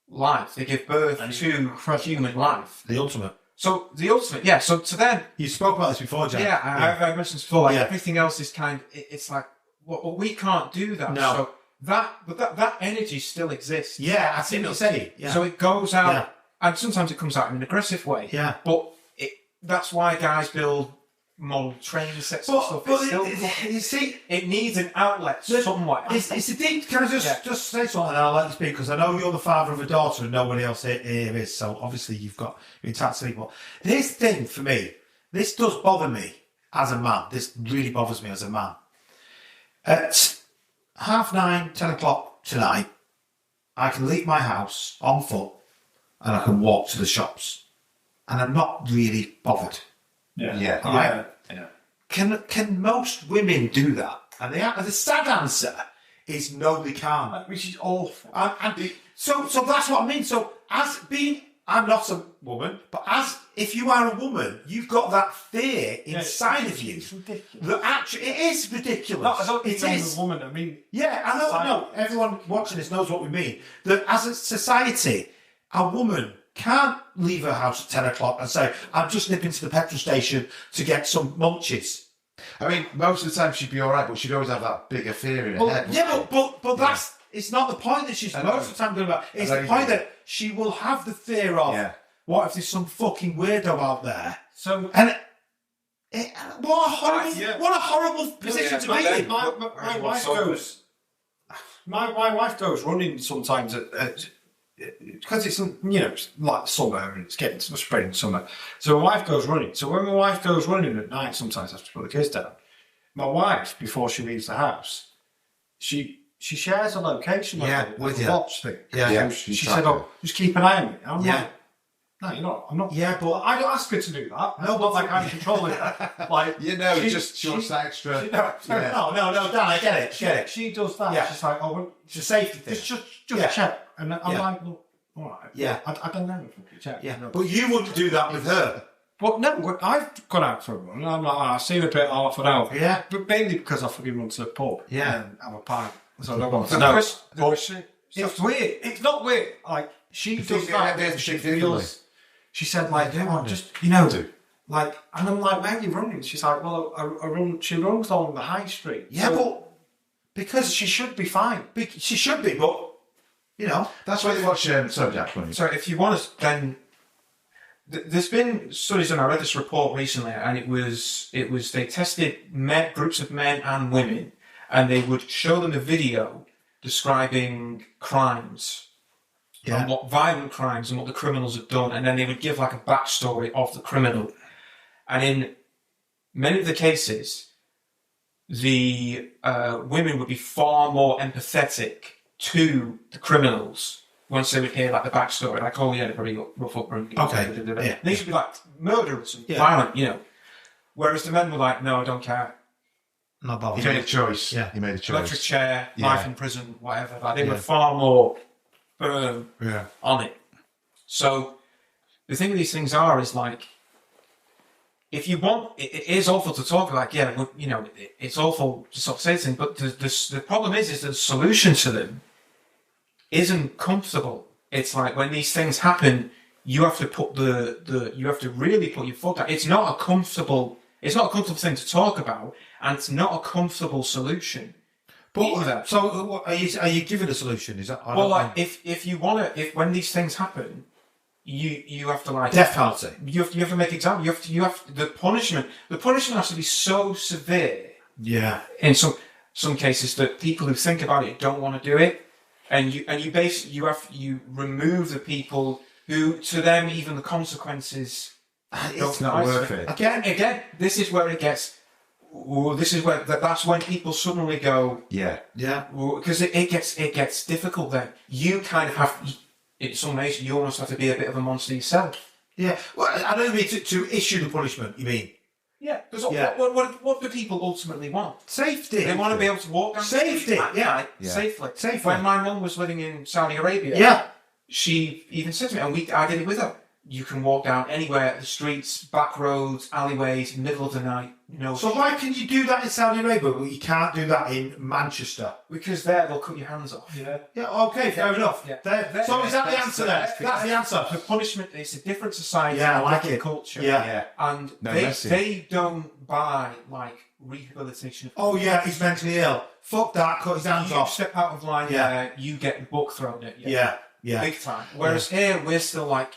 life. They give birth to human life. The ultimate. So the ultimate, yeah. So to them, you spoke about this before, Jack. Yeah, I've mentioned this before. Like everything else is it's like, well, we can't do that. No. So that energy still exists. Yeah, I see what you're saying. Yeah. So it goes out, and sometimes it comes out in an aggressive way. Yeah. But that's why guys build model training sets and stuff. You see, it needs an outlet somewhere. It's a deep. Can I just say something, and I'll let you speak, because I know you're the father of a daughter and nobody else here is. So obviously you're entitled to speak. But this thing for me, this does bother me as a man. This really bothers me as a man. At 9:30, 10 o'clock tonight, I can leave my house on foot and I can walk to the shops, and I'm not really bothered. Yeah. Can most women do that? And the sad answer is no, they can't. Which is awful. So that's what I mean. So I'm not a woman, but if you are a woman, you've got that fear inside of you. It's ridiculous. That actually, it is ridiculous. No, I don't mean it I'm is. a woman. I mean, Yeah, I know. No, everyone watching this knows what we mean. That as a society, a woman can't leave her house at 10 o'clock and say, "I'm just nipping to the petrol station to get some munchies." I mean, most of the time she'd be all right, but she'd always have that bigger fear in her head. Yeah, but that's it's not the point that she's most of the time going about. It's the point that she will have the fear of what if there's some fucking weirdo out there. so And what a horrible position to be in. My wife goes. My wife goes running sometimes because it's it's like summer and it's getting spring summer. So my wife goes running. So when my wife goes running at night, sometimes I have to put the kids down. My wife, before she leaves the house, she shares a location with a watch thing. Yeah. So she said, "Oh, just keep an eye on me." I'm like, "No, you're not. I'm not." Yeah, but I don't ask her to do that. No, not like I'm controlling her. Like She wants that extra. no, Dan, I get it. She does that. Yeah. She's like, "Oh, It's a safety thing. just check." And I'm like, "Well, all right." Yeah. I don't know if I can check. Yeah, but you wouldn't do that with her. But no, I've gone out for a run. And I'm like, I've seen a bit half an hour. Yeah. But mainly because I fucking run to the pub. Yeah. And have a pint. So I don't want to know. It's weird. It's not weird. Like, she does that. She feels. She said, like, like, and I'm like, where are you running? She's like, well, I run. She runs along the high street. Yeah, but because she should be fine. she should be, but That's why they watch. Sorry, Jack. So if you want to, then there's been studies done. I read this report recently, and it was they tested groups of men and women, and they would show them a video describing crimes, and what violent crimes and what the criminals have done, and then they would give like a backstory of the criminal. And in many of the cases, the women would be far more empathetic to the criminals once they would hear like the backstory, like, "Oh yeah, they're very rough upbringing." Okay. Yeah. These would be like murderers and violent, Whereas the men were like, "No, I don't care. not bothered. He made a choice. Yeah. He made a choice. Electric chair, Yeah. life in prison, whatever." Like they were far more firm on it. So the thing with these things is like, if you want, it is awful to talk about. It's awful to sort of say things, but the problem is that the solution to them isn't comfortable. It's like when these things happen, you have to put you have to really put your foot down. It's not a comfortable thing to talk about, and it's not a comfortable solution. But so, are you giving a solution? Is that if you want to, when these things happen, you have to like death penalty? You have to make examples. You have the punishment. The punishment has to be so severe. Yeah. In some cases, that people who think about it don't want to do it, and you remove the people who, to them, even the consequences. It's not worth it. Again, this is where it gets. That's when people suddenly go. Yeah. Because it gets difficult. Then you kind of have. In some ways, you almost have to be a bit of a monster yourself. Yeah. Well, I don't mean to issue the punishment. You mean? Yeah. Because what do people ultimately want? Safety. They want to be able to walk down safety. Safely. Safely. When my mum was living in Saudi Arabia, she even said to me, and I did it with her. You can walk down anywhere, the streets, back roads, alleyways, middle of the night. So why can you do that in Saudi Arabia, but you can't do that in Manchester? Because there they'll cut your hands off. Yeah. Okay. Fair enough. Yeah. So is that the answer there? That's the answer. The punishment is a different society. Yeah, I like different it. Culture. Yeah. And they don't buy like rehabilitation. Oh yeah, he's mentally ill. Fuck that. Cut his hands You off. step out of line there, you get the book thrown at you. Yeah. Big time. Whereas here we're still like,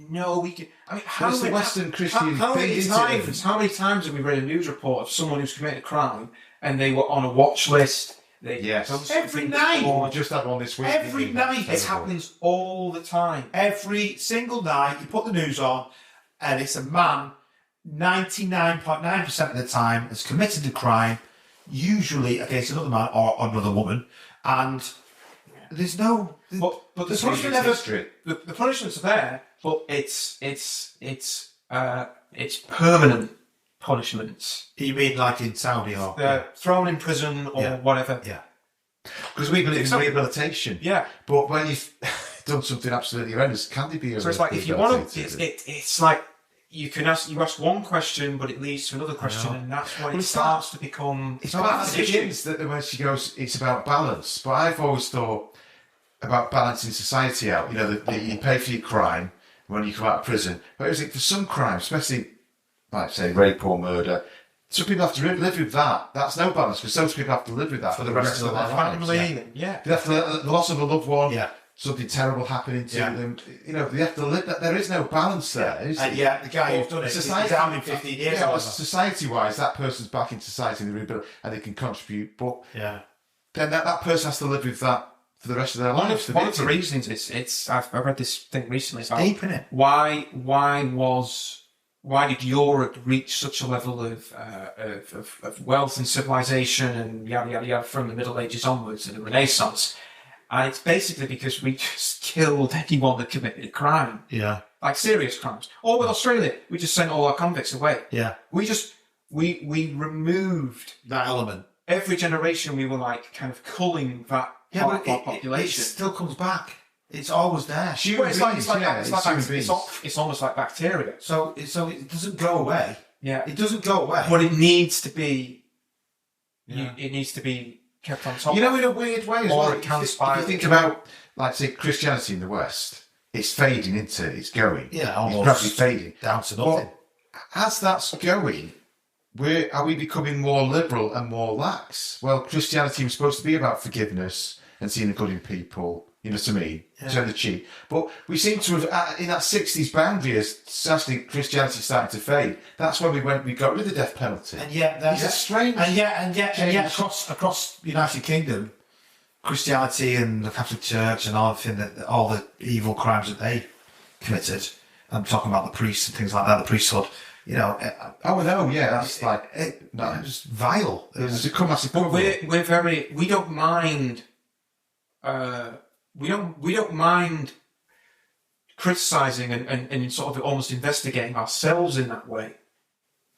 no, we can. I mean, It's the Western Christian how thing, many isn't times? How many times have we read a news report of someone who's committed a crime and they were on a watch list? Every night. Oh, I just had one this week. Every night. It happens all the time. Every single night, you put the news on, and it's a man, 99.9% of the time, has committed a crime, usually against another man or another woman, and there's no. But the punishment the punishments are there, but it's permanent punishments. You mean like in Saudi or? They're thrown in prison or Yeah. whatever. Yeah. Because we believe in Exactly. rehabilitation. Yeah. But when you've done something absolutely horrendous, can they be So it's like if you want to, rehabilitated? it's like you ask one question, but it leads to another question, and that's when Well, it it's starts to become. It's part about of the the issue. begins that when she goes, it's about balance. But I've always thought about balancing society out. You know, that you pay for your crime when you come out of prison. But it was like for some crimes, especially like say rape or murder, some people have to live with that. That's no balance because some people have to live with that for the rest of their lives. Family, yeah. They have to the loss of a loved one. Yeah. Something terrible happening to Yeah. them. You know, they have to live that. There is no balance there. Is there? And the guy who's done it, he's down in 15 years. Yeah, or well, whatever. society-wise, that person's back in society and they can contribute. But Yeah. then that person has to live with that for the rest of their lives. One of the reasons it's I've read this thing recently about Deep in it. why did Europe reach such a level of wealth and civilization and yada yada yada from the Middle Ages onwards and the Renaissance, and it's basically because we just killed anyone that committed a crime, Yeah. like serious crimes. Or with Australia, we just sent all our convicts away. Yeah. We removed That element. every generation. We were like kind of culling that part of our it population. still comes back. It's always there. Well, it's almost like bacteria. So it doesn't go away. Yeah, It doesn't go away. but it needs to be. Yeah. It needs to be kept on top. You know, in a weird way as Or well. it can If spiral. you think about, like, say, Christianity in the West, it's fading into, it's going. Yeah, almost. It's gradually fading. Down to nothing. But as that's going, are we becoming more liberal and more lax? Well, Christianity was supposed to be about forgiveness and seeing the good in people, you know what I mean? Turn the cheek. But we seem to have, in that 60s boundary, as actually Christianity started to fade, that's when we got rid of the death penalty. And yet, that's It's a strange And yet, change. across the United Kingdom, Christianity and the Catholic Church and all the evil crimes that they committed. I'm talking about the priests and things like that. The priesthood, you know. Oh, no, yeah, that's like... It was vile. It was, There's a massive But cover. we don't mind. We don't mind criticizing and sort of almost investigating ourselves in that way,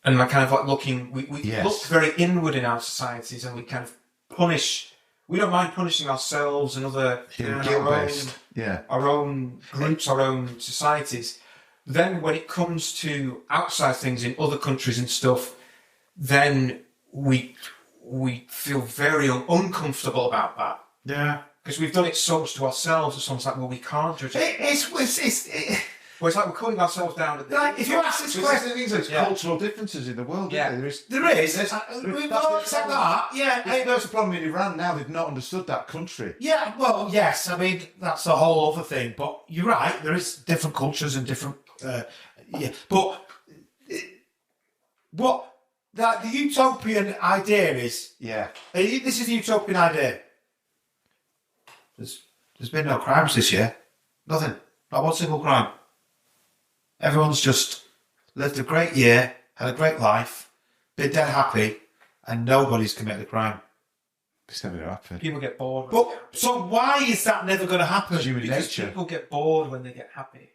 and like kind of like looking. We Yes. look very inward in our societies, and we kind of punish. We don't mind punishing ourselves and other Guilt-based. Yeah. our own groups, our own societies. Then when it comes to outside things in other countries and stuff, then we feel very uncomfortable about that. yeah. Because we've done it so much to ourselves, it's almost like, well, we can't judge it. Well, it's like we're cutting ourselves down. Like, if you ask this There's question, there's Yeah. cultural differences in the world, Yeah. isn't there? there is. There's- We've that's all the accept problem. that. Yeah. There's a problem in Iran now. They've not understood that country. Yeah, well, yes. I mean, that's a whole other thing. But you're right. There is different cultures and different. Yeah, but what that the utopian idea is. Yeah. This is the utopian idea. There's been no crimes this year. Nothing. Not one single crime. Everyone's just lived a great year, had a great life, been dead happy, and nobody's committed a crime. It's never going to happen. People get bored. But so why is that never going to happen? Human because nature. people get bored when they get happy.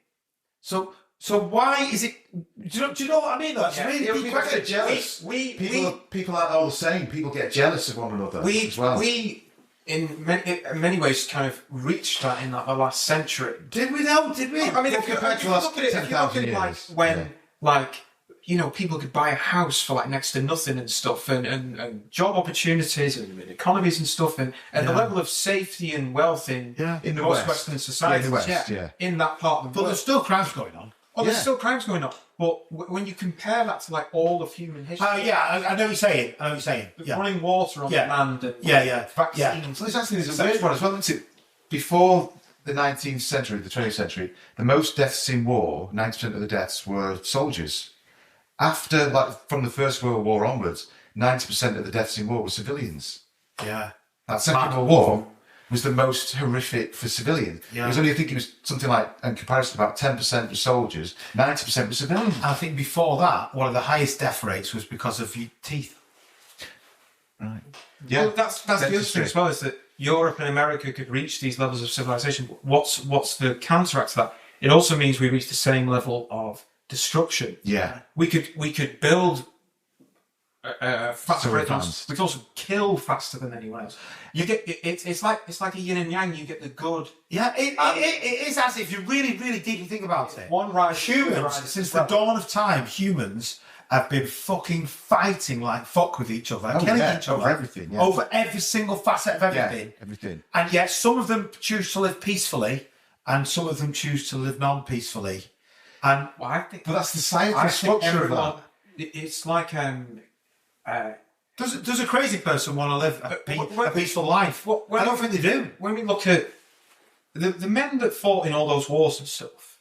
So why is it? Do you know what I mean? Though? It's a really big People question. get jealous. We People aren't all the same. People get jealous of one another as well. in many ways kind of reached that in like the last century. Did we know? Did we? I mean, if you compared if to you last look at it, if you look 10,000 at it like years, when, yeah. like, you know, people could buy a house for like next to nothing and stuff, and job opportunities and economies and stuff, and the level of safety and wealth in In the most West. Western societies, In the West, yeah. in that part of the But world. there's still crimes going on. Oh, there's Yeah. still crimes going on. But when you compare that to like all of human history, Oh yeah, I know what you're saying. I know what you're saying. Yeah. running water on Yeah. the land, and Yeah. vaccines. So this actually is a weird one as well, isn't it? Before the 19th century, the 20th century, the most deaths in war, 90% of the deaths were soldiers. After, like, from the First World War onwards, 90% of the deaths in war were civilians. Yeah. That Second World War was the most horrific for civilians. Yeah. It was only, I think it was something like, in comparison, about 10% were soldiers, 90% were civilians. I think before that, one of the highest death rates was because of your teeth. Right. Well, that's the other Dentistry. thing as well, is that Europe and America could reach these levels of civilization. What's the counteract to that? It also means we reach the same level of destruction. Yeah. We could build faster So rate, advanced. which also kill faster than anyone else. You get it's like a yin and yang. You get the good. Yeah, it is as if you really, really deeply think about it. One rise, Humans, since the dawn of time, humans have been fucking fighting like fuck with each other, killing each other over everything, yeah. over every single facet of everything. Yeah, everything. And yet, some of them choose to live peacefully, and some of them choose to live non-peacefully. And Well, I think But that's the scientific I think structure of everyone. that. It's like does a crazy person want to live a peaceful life? Well, I don't think they do. when we look at the men that fought in all those wars and stuff,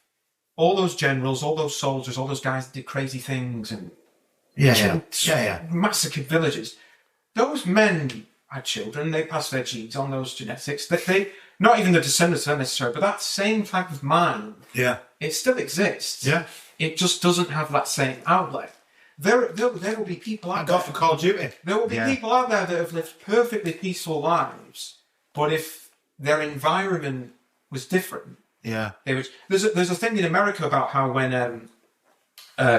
all those generals, all those soldiers, all those guys that did crazy things and massacred villages. Those men had children. They passed their genes on, those genetics. They not even the descendants are necessary, but that same type of mind, it still exists. Yeah. It just doesn't have that same outlet. There will be people out I got for there. Call of Duty. There will be people out there that have lived perfectly peaceful lives, but if their environment was different, Yeah. there's a thing in America about how when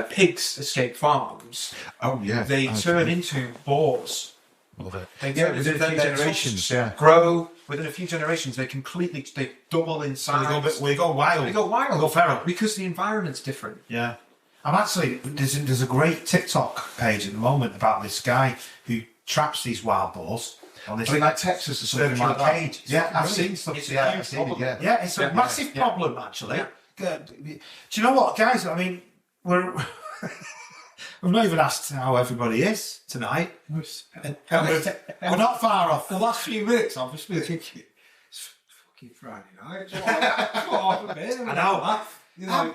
pigs escape farms, Oh yeah, they turn into boars. Love it. They Yeah, within within their generations, tusks yeah. grow within a few generations. They double in size. We go wild. They go wild. They go feral. because the environment's different. Yeah. I'm actually, there's a great TikTok page at the moment about this guy who traps these wild boars on this I mean, like Texas or something virtual like that. cage. Yeah, I've It's seen stuff. it's a Yeah, huge I've seen it. problem. Yeah. Yeah, it's a Yeah, massive yeah. problem, actually. Yeah. Do you know what, guys? I mean, we've not even asked how everybody is tonight. And we're not far off. The last few minutes, I've just been thinking, it's fucking Friday night. I know. You know,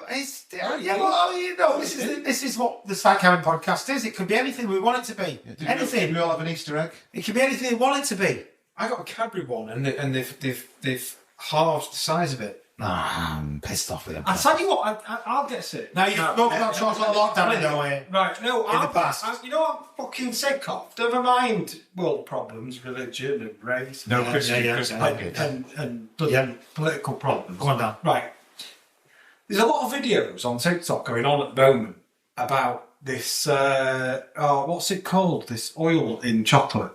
This is what the Stack Having podcast is. It could be anything we want it to be. Anything. We all have an Easter egg. It could be anything we want it to be. I got a Cadbury one, and they've halved the size of it. I'm pissed off with them. I tell you what, I'll get sick. Now you've spoken about chocolate lockdown, no way. Right, no, In the past. you know what I'm fucking sick of? Never mind world problems, religion and race. No, and, Christian, yeah, Christian. and bloody political problems. Go on, Dan. Right. There's a lot of videos on TikTok going on at the moment about this, what's it called? This oil in chocolate.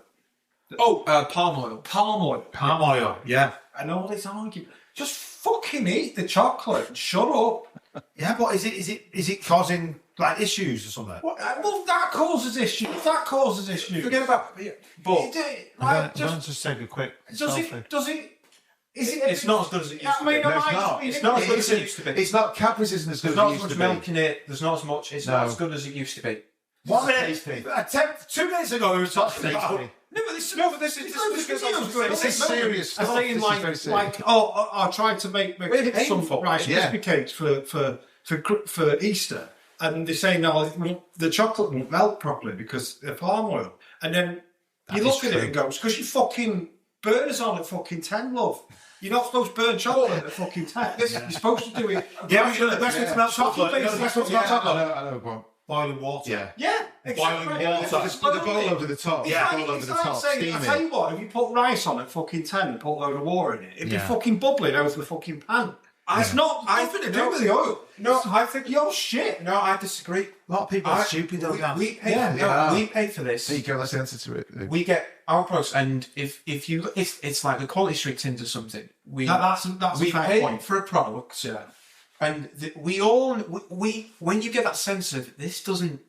Palm oil. Palm oil. Palm oil, yeah. And all this argument. Just fucking eat the chocolate and shut up. Yeah, but is it causing like issues or something? Well, that causes issues. That causes issues. Forget about. But I'm going to just take a quick selfie. it's not as good as it used to be. No, it's not. It's not as good as it used to be. It's not. Cadbury's isn't as good There's as not it as used much to milk be. in it. There's not as much. It's not as good as it used to be. 1 minute. Tasty. 2 minutes ago, we were talking about. No, but this This is serious I'm stuff. saying This is very serious. I tried to make it's some painful. Rice Yeah. Krispie cakes for Easter, and they're saying no, the chocolate won't melt properly because of palm oil. And then you look at it and goes, because you fucking burners on at fucking 10, love. You're not supposed to burn chocolate at fucking 10. You're supposed to do it. Yeah, the best way to melt chocolate. The best way to melt chocolate. I know, go on. Boiling water. Yeah. Yeah, exactly. Boiling water. Just put the bowl over the top. Yeah. Bowl over It's the like top. saying, I Steam tell it. you what, if you put rice on at fucking 10 and put a load of water in it, it'd be Yeah. fucking bubbling over the fucking pan. It's not nothing to do with the oil. No, I think You're shit. No, I disagree. A lot of people are stupid, though, Dan. We pay. Yeah. We pay for this. There you go. That's the answer to it. We get our products, and if you, it's like the Quality Street tins or something. We That's we a fair pay point. for a product, Yeah. and we when you get that sense of this doesn't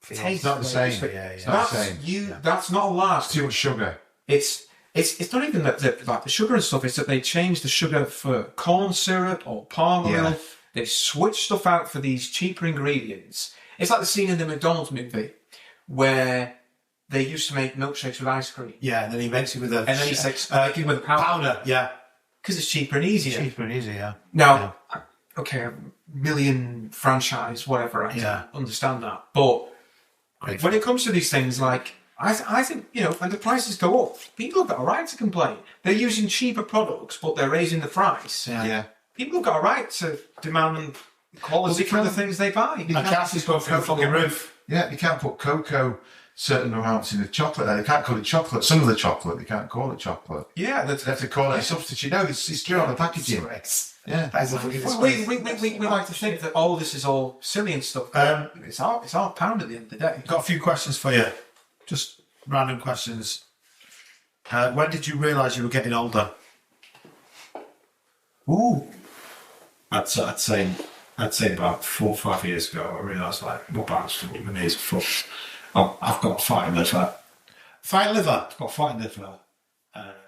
taste It's not the way it same. used to be, It's not the that's same. you. That's not a laugh. Too much sugar. It's not even that like the sugar and stuff. It's that they change the sugar for corn syrup or palm oil. Yeah. They switch stuff out for these cheaper ingredients. It's like the scene in the McDonald's movie where they used to make milkshakes with ice cream. Yeah, and then he makes it with a. And then he says, make it with a powder. powder. Yeah. Because it's cheaper and easier. Cheaper and easier, yeah. Now, okay, a million franchise, whatever, I Yeah. can understand that. But Great. when it comes to these things, like, I think, when the prices go up, people have got a right to complain. They're using cheaper products, but they're raising the price. Yeah. People have got a right to demand quality from the things they buy. And Cassie's going through the fucking roof. Yeah, you can't put cocoa certain amounts in the chocolate there. They can't call it chocolate. Some of the chocolate, they can't call it chocolate. Yeah, They have to call it a substitute. No, it's true on the packaging. Yeah. That's a fucking we like to think that, this is all silly and stuff. It's our pound at the end of the day. Got a few questions for you. Just random questions. When did you realise you were getting older? Ooh. I'd say about 4 or 5 years ago, I realised like my back's fucked, my knees are fucked. I've got fighting liver. Fighting liver? I've got fighting liver.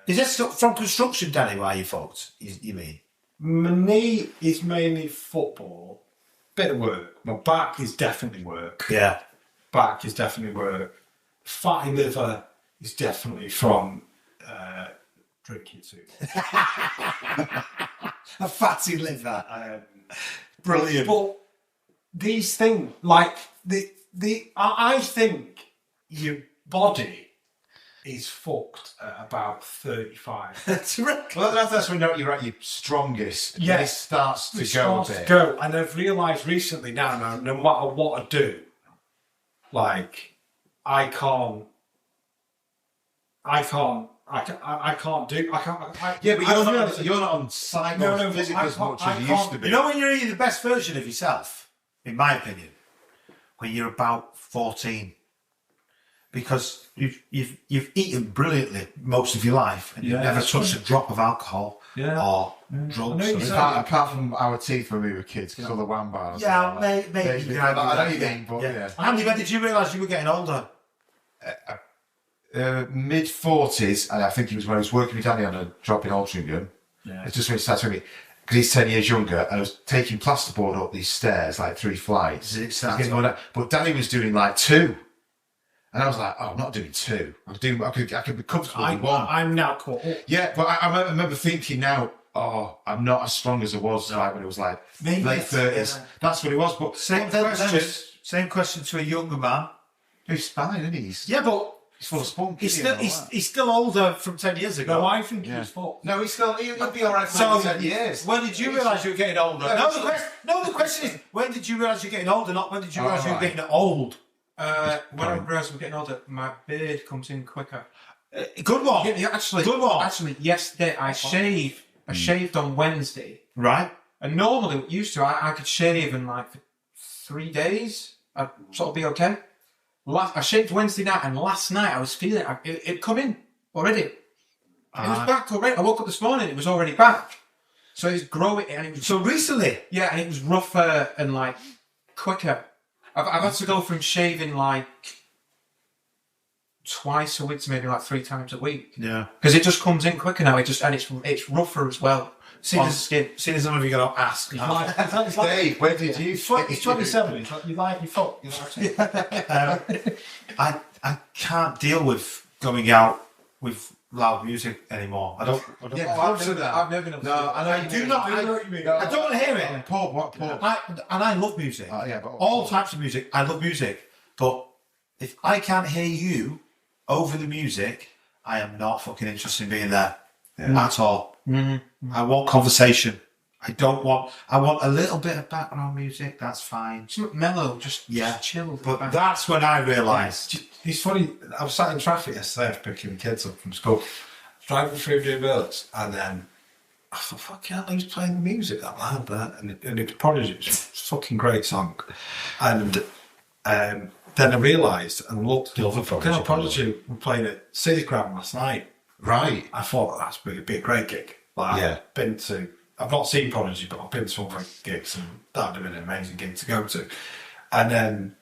Is that stuff from construction, Danny, why you fucked? You mean? My knee is mainly football. Bit of work. My back is definitely work. Yeah. Back is definitely work. Fatty liver is definitely from drinking too. A fatty liver. Brilliant. But these things, like I think your body is fucked at about 35. Well, that's when you're at your strongest. Yeah. It starts to go a bit. And I've realised recently now, no matter what I do, like I can't do. Yeah, but you're not on site or physical as much as you used to be. You know when you're eating the best version of yourself, in my opinion, when you're about 14, because you've eaten brilliantly most of your life and you've never touched a drop of alcohol or drugs. Apart from our teeth when we were kids, because all the wham bars. Yeah, maybe. I know you mean, but yeah. Andy, when did you realise you were getting older? Mid 40s, and I think it was when I was working with Danny on a job in Altrincham. Yeah. It's just when it started with me, because he's 10 years younger, and I was taking plasterboard up these stairs, like 3 flights. But Danny was doing like 2. And I was like, oh, I'm not doing 2. I could be comfortable with 1. I'm now caught up. Yeah, but I remember thinking now, oh, I'm not as strong as I was like when it was like late 30s. Yeah. That's what it was. But same question to a younger man. He's fine, isn't he? Yeah, but he's full of spunk. He's still older from 10 years ago. No, I think he's fucked. No, he'll be all right for 10 years. When did you realise you were getting older? The question is, when did you realise you're getting older, not when did you realise you were getting old? When I realised I'm getting older, my beard comes in quicker. Good one. Yeah, actually, yesterday I shaved. I shaved on Wednesday. Right. And normally, it used to, I could shave in like 3 days. I'd sort of be okay. I shaved Wednesday night, and last night I was feeling it come in already. It was back already. I woke up this morning, it was already back. So it's growing, and it was so recently. Yeah, and it was rougher and like quicker. I've had to go from shaving like twice a week to maybe like 3 times a week. Yeah, because it just comes in quicker now. It's rougher as well. See, as some of you going to ask. Dave, where did you? He's 27. You like your foot. I can't deal with going out with loud music anymore. I don't. I've never been able to. No, and I do not. I don't want to hear it. Paul. I love music. But all types of music. I love music. But if I can't hear you over the music, I am not fucking interested in being there at all. Mm-hmm. I want conversation. I want a little bit of background music. That's fine. Something mellow, just chill. But that's when I realised. It's funny. I was sat in traffic yesterday after picking the kids up from school, driving through New Village, and then I thought, "Fuck yeah, who's playing the music that loud there?" And it was Prodigy. It was a fucking great song. And then I realised and looked. The other Prodigy were playing at City Ground last night. Right. I thought that's would be a great gig. I've not seen Prodigy, but I've been to other gigs, and that would have been an amazing gig to go to. And then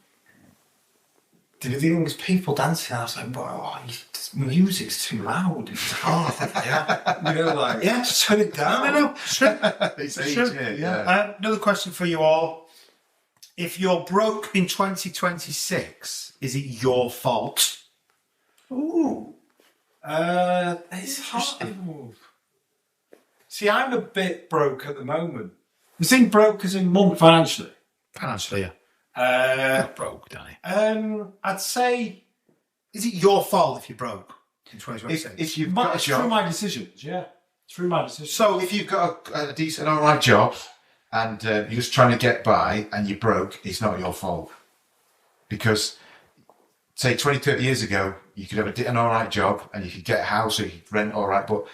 the things people dancing, I was like, this music's too loud. It's hard. Just turn it down. No. Another question for you all. If you're broke in 2026, is it your fault? Ooh. It's hard. See, I'm a bit broke at the moment. You think broke as in month financially? Financially, yeah. Not broke, Danny. I'd say, is it your fault if you're broke in 2026? If you've got a job, through my decisions, through my decisions. So if you've got a decent, all right job, and you're just trying to get by, and you're broke, it's not your fault. Because, say, 20, 30 years ago, you could have an all right job, and you could get a house, or you could rent all right, but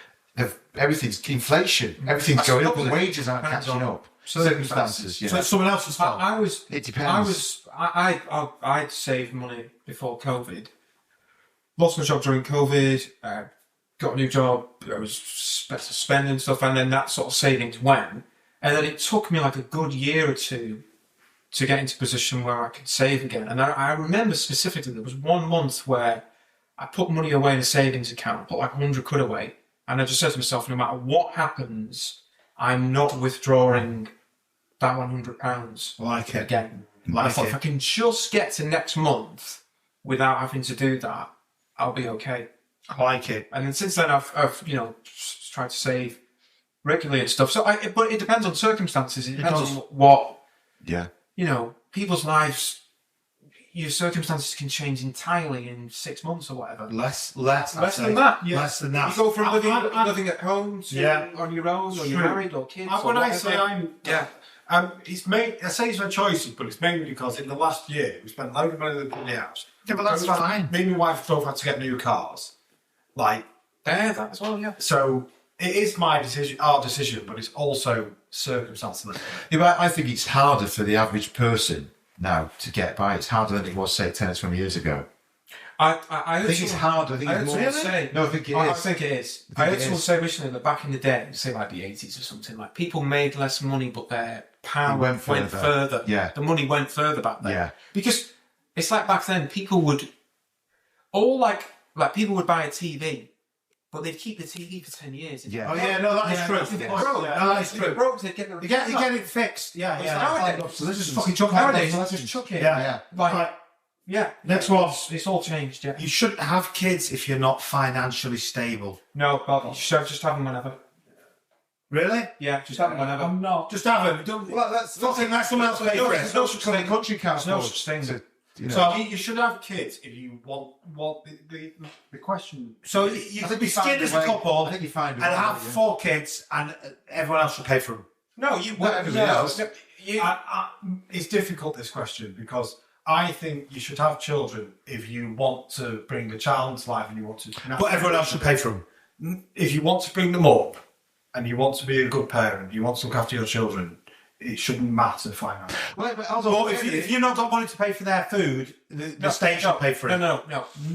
everything's inflation. Everything's going up, and wages aren't catching up. Circumstances, So it's someone else's fault. It depends. I'd saved money before COVID, lost my job during COVID, got a new job, I was spending stuff, and then that sort of savings went. And then it took me like a good year or two to get into a position where I could save again. And I remember specifically there was 1 month where I put money away in a savings account, put like 100 quid away, and I just said to myself, no matter what happens, I'm not withdrawing that £100 Like it. again. Like I thought, it. if I can just get to next month without having to do that, I'll be okay. I like it. And then since then, I've tried to save regularly and stuff. So, but it depends on circumstances. It depends on what people's lives. Your circumstances can change entirely in 6 months or whatever. Less than that. Yeah. Less than that. You go from living at home to on your own, or you're married, or kids. When or I say whatever. I say it's my choices, but it's mainly because in the last year we spent a load of money in the house. Yeah, but that's fine. Me and my wife both had to get new cars. That as well, yeah. So it is my decision, our decision, but it's also circumstances. Yeah, but I think it's harder for the average person now to get by. It's harder than it was, say, 10 or 20 years ago. I think it's harder. I think it's more. No, I think it is. I think it is. I heard someone say recently that back in the day, say like the 80s or something, like people made less money, but their power went further. Yeah. The money went further back then. Yeah. Because it's like back then, people would people would buy a TV, but they'd keep the TV for 10 years. Yeah. Oh yeah, no, that is true. If it broke, No, that is if true. it broke, they'd get the You get it fixed. Yeah, It's yeah. nowadays. So let's just fucking chuck it. Nowadays, let's just chuck it. Yeah. Like, yeah. Next one. It's all changed, yeah. You shouldn't have kids if you're not financially stable. No, but you should just have them whenever. Really? Yeah, just have them whenever. I'm not. Just have them. Don't. Well, that's Fucking that's someone else pay for There's it. no such thing. country can't There's no afford such thing. to, So you should have kids if you want the question. So you could be you find skinned a as a way. couple I think you find a and way, have yeah. 4 kids, and everyone else should pay for them. No, you. Not everybody else. It's difficult, this question, because I think you should have children if you want to bring a child into life and you want to. But everyone else should pay for them. If you want to bring them up and you want to be a good parent, you want to look after your children, it shouldn't matter financially. Well, but also, But if you're not got money to pay for their food, the state should pay for it. No.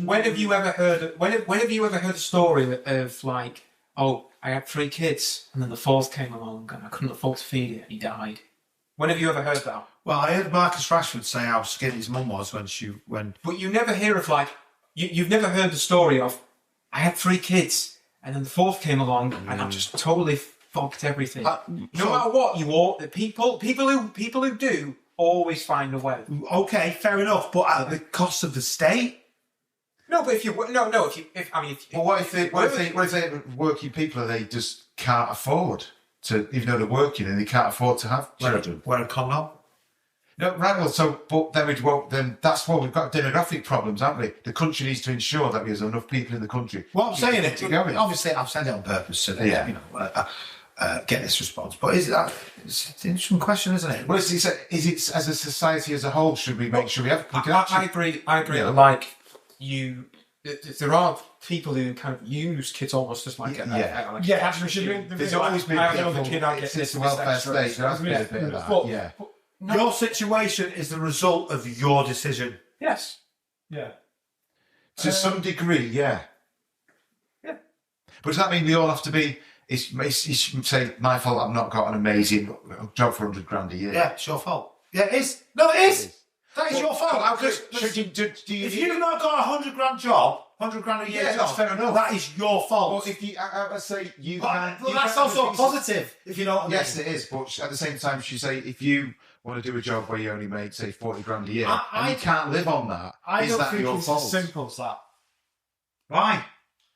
When have you ever heard? When have you ever heard a story of like, oh, I had 3 kids and then the 4th came along and I couldn't afford to feed it and he died? When have you ever heard that? Well, I heard Marcus Rashford say how skinny his mum was when. But you never hear of like, you've never heard the story of, I had 3 kids and then the 4th came along and I just totally fucked everything. No matter what you want, people who do always find a way. Okay, fair enough, but at the cost of the state. No, but if Well, what if they're working people and they just can't afford to, even though they're working and they can't afford to have children? Wear a condom. No, right. Well, so but then that's why we've got demographic problems, haven't we? The country needs to ensure that there's enough people in the country. Well, I'm saying it. Going. Obviously, I've said it on purpose so that get this response. But it's an interesting question, isn't it? Well, is it as a society as a whole? Should we make sure we have? I agree. Yeah. Like there are people who kind of use kids almost as like There's always been I people. know the kid I get It's this a welfare state. There has been a bit of that. Yeah. Your situation is the result of your decision. Yes. Yeah. To some degree, yeah. Yeah. But does that mean we all have to be? It's say my fault. I've not got an amazing job for $100,000 a year. Yeah, it's your fault. Yeah, it is. No, it is. That is your fault. Do you If you've not got a $100,000 job, $100,000 a year Yeah, job, that's fair enough. that is your fault. Well, if you, let's say you But can. that's also positive, if you know what I mean. Yes, it is. But at the same time, she say if you want to do a job where you only make say $40,000 a year and you can't live on that, I is don't that think your it's fault? as simple as that. Why?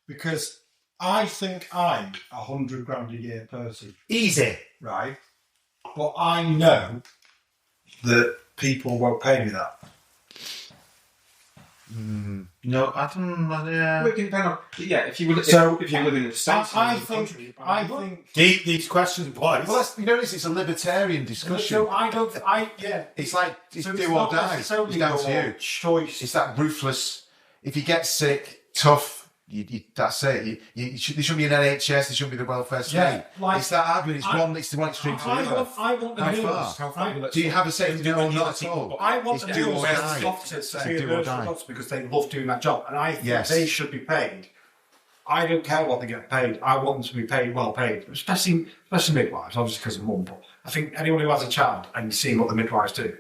Because I think I'm a $100,000 a year person, Easy. right? But I know that people won't pay me that. No, I don't know. Yeah. It can depend on. Yeah, if you live in the States, I think Deep these questions, boys. Well, you notice it's a libertarian discussion. So I don't. It's like it's So do it's or not die. It's necessarily down to your you. choice. It's that ruthless. If you get sick, tough. that's it. There shouldn't be an NHS. There shouldn't be the welfare state. Yeah, like- it's that argument. It's the one extreme to the other. I want the How meals. far? Do you have a safety net or not at all? I want the It's do meals or as die. doctors to It's see do or nurses die. and doctors because they love doing that job, and I think Yes. they should be paid. I don't care what they get paid. I want them to be paid, well paid, especially midwives, obviously because of mum. But I think anyone who has a child and you see what the midwives do,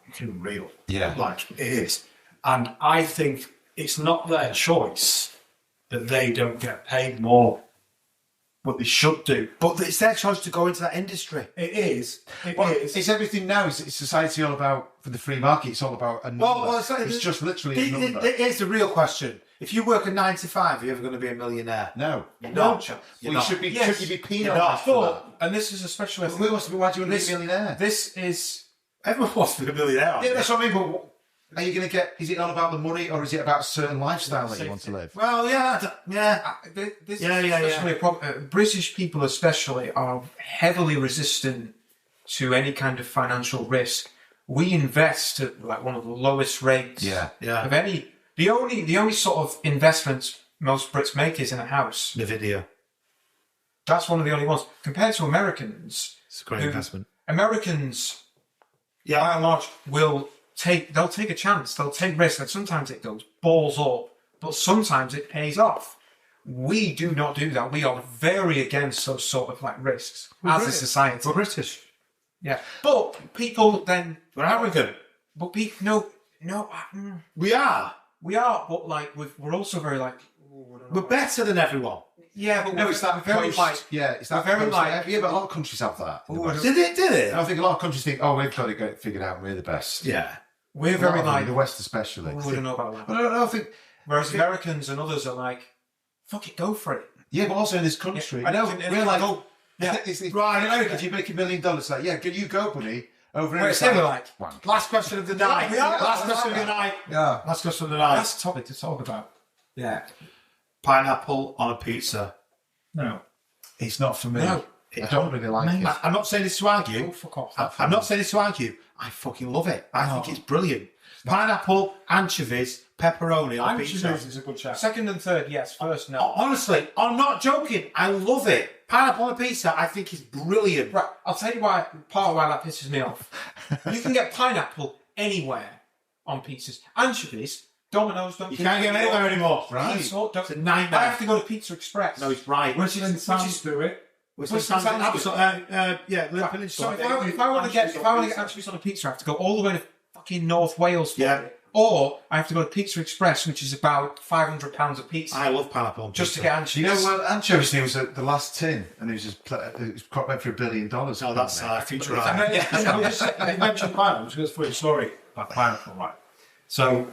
it's unreal. Yeah. Like, it is. And I think it's not their choice that they don't get paid more, but they should do. But it's their choice to go into that industry. It is. It's everything now. It's society all about, for the free market, it's all about a number. It's just literally a number. Here's the real question. If you work a 9 to 5, are you ever going to be a millionaire? No. You're No not. chance. You're Well, not. should you be You're penalised not. for that? And this is especially... Why do you want to be a millionaire? This is... Everyone wants to be a millionaire. Yeah, that's what I mean. But are you going to get? Is it all about the money, or is it about a certain lifestyle that you want to live? Well, yeah. This Yeah, is yeah, especially a problem. British people especially are heavily resistant to any kind of financial risk. We invest at like one of the lowest rates Yeah. of any. The only sort of investments most Brits make is in a house. The video. That's one of the only ones. Compared to Americans, It's a great who- investment. Americans, by and large, they'll take a chance, they'll take risks, and sometimes it goes balls up, but sometimes it pays off. We do not do that. We are very against those sort of like risks as a society. We're British. Yeah, but people then, We're arrogant. but no, We are. we are, but like we're also very like, We're better than everyone. yeah, but No, we're it's that very post, like, yeah, it's that we're very post- like- yeah, but a lot of countries have that. in the Ooh, West. Did it? I think a lot of countries think, oh, we've got it figured out, and we're the best. Yeah. we're A lot very of them, like, the West especially. we don't know about that. But I don't know. I think Whereas Americans and others are like, fuck it, go for it. yeah, but also in this country, Yeah, I know, we're like, go. yeah, right. In America, if you make $1 million, like, yeah, can you go, buddy? Over here, Whereas it's they were like, like, Last question of the night. We are. Last question of the night. yeah, Last question of the night. that's a topic to talk about. Yeah. Pineapple on a pizza. No. it's not for me. No. I don't really like it. I'm not saying this to argue. Oh, fuck off. I'm not saying this to argue. I fucking love it. I think it's brilliant. Pineapple, anchovies, pepperoni on pizza. Anchovies is a good shout. Second and third, yes. First, no. Honestly, I'm not joking. I love it. Pineapple on a pizza, I think is brilliant. Right, I'll tell you why. Part of why that pisses me off. You can get pineapple anywhere on pizzas. Anchovies, Domino's don't. You can't get them anywhere anymore. Right. It's a nightmare. I have to go to Pizza Express. No, it's right. Michelin Sands do it. Which Which sounds sounds- yeah, Little Right, Peninsula. so if I want to get anchovies on a pizza, I have to go all the way to fucking North Wales for Yeah. it. Or I have to go to Pizza Express, which is about £500 a pizza, I love pineapple on just to pizza. get anchovies. You know, well, anchovies thing was the last tin, and it was just went for $1 billion. No, that's future And right. then, you mentioned pineapple. I was going to tell you a story about pineapple, right? So,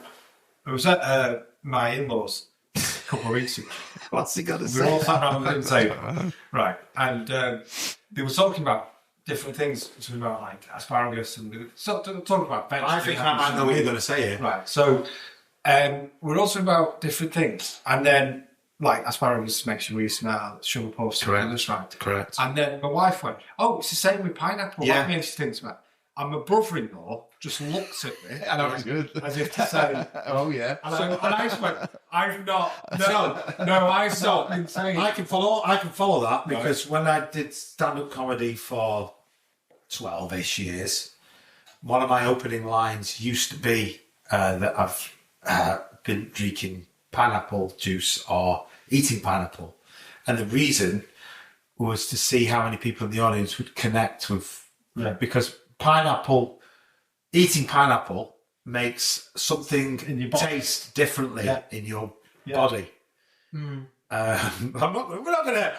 I was at my in-laws a couple of weeks ago. What's he got to We were all say? sat around the dinner table, right? And they were talking about different things, something about like asparagus, and they were talking about vegetables. I think I might know what you're going to say here. Right. So, we're also about different things, and then like asparagus makes you really smell, sugar puffs, Correct. that's right. Correct. And then my wife went, "Oh, it's the same with pineapple." Yeah. That makes you think about. And my brother-in-law just looked at me I know it's good. as if to say, Oh yeah. and I just went, "I've not, I've not been saying." I can follow that because when I did stand-up comedy for 12-ish years, one of my opening lines used to be that I've been drinking pineapple juice or eating pineapple, and the reason was to see how many people in the audience would connect with because eating pineapple makes something In your body. taste differently Yeah. in your Yeah. body. Hmm. we're not gonna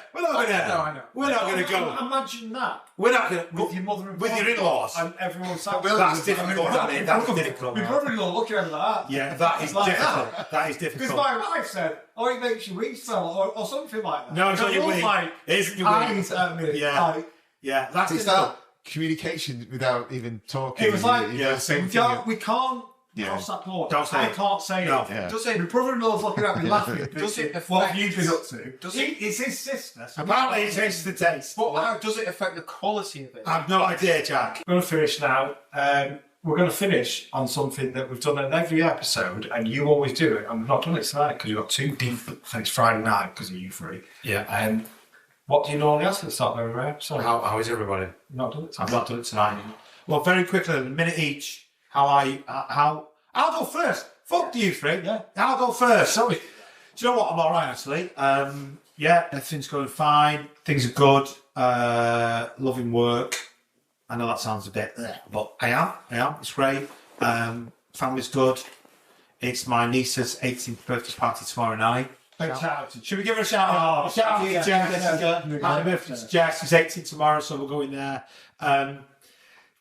go. Imagine that We're not gonna with your mother and with your father in-laws. and everyone sat. That's difficult, Danny. That's difficult. My brother-in-law looking at me like that. Yeah, that is It's like difficult. That is Because difficult. my wife said, "Oh, it makes you weak, so," or something like that. No, it's not your You're weak. like, It isn't your weak. eyes at me. Yeah. Like, Yeah, that's It's difficult. that communication without even talking. it was like, You know, the same we thing. can't Yeah. cross that border. Don't say I it. can't say No. it. Yeah. Does it? My brother-in-law's looking at me laughing. Does it What affect- have you been up to? It's his sister. So Apparently, it changes the taste. But how does it affect the quality of it? I've no idea, Jack. we're going to finish now. we're going to finish on something that we've done in every episode, and you always do it, and we've not done it tonight because you've got two deep. And it's Friday night because of you three. Yeah. What do you normally ask at the start of every episode? How is everybody? You've not done it tonight. I've not done it tonight. Well, very quickly, a minute each. I'll go first. Fuck you three. Yeah. I'll go first. Sorry. Do you know what? I'm all right, actually. Yeah, everything's going fine. Things are good. Loving work. I know that sounds a bit, but I am. It's great. Family's good. It's my niece's 18th birthday party tomorrow night. Should we give her a shout out? Shout out to Jess. Happy birthday to Jess. She's 18 tomorrow, so we're going there.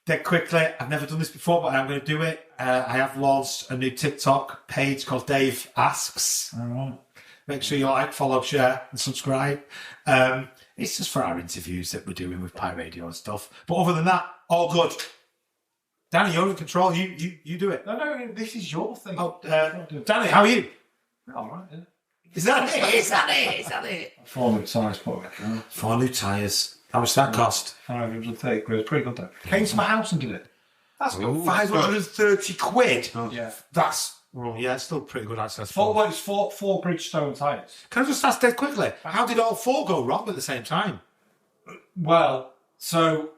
Dead quickly, I've never done this before, but I'm going to do it. I have launched a new TikTok page called Dave Asks. All right. Make sure you like, follow, share, and subscribe. It's just for our interviews that we're doing with Pi Radio and stuff. But other than that, all good. Danny, you're in control. You do it. No, this is your thing. Oh, Danny, how are you? All right. Yeah. Is that it? 4 new tyres put it. 4 new tyres. How much that cost? 530 quid. It's pretty good though. Came to my house and did it. That's 530 quid. Yeah. That's it's still pretty good actually. That's Four Bridgestone tyres. Can I just ask dead quickly? How did all 4 go wrong at the same time? Well, so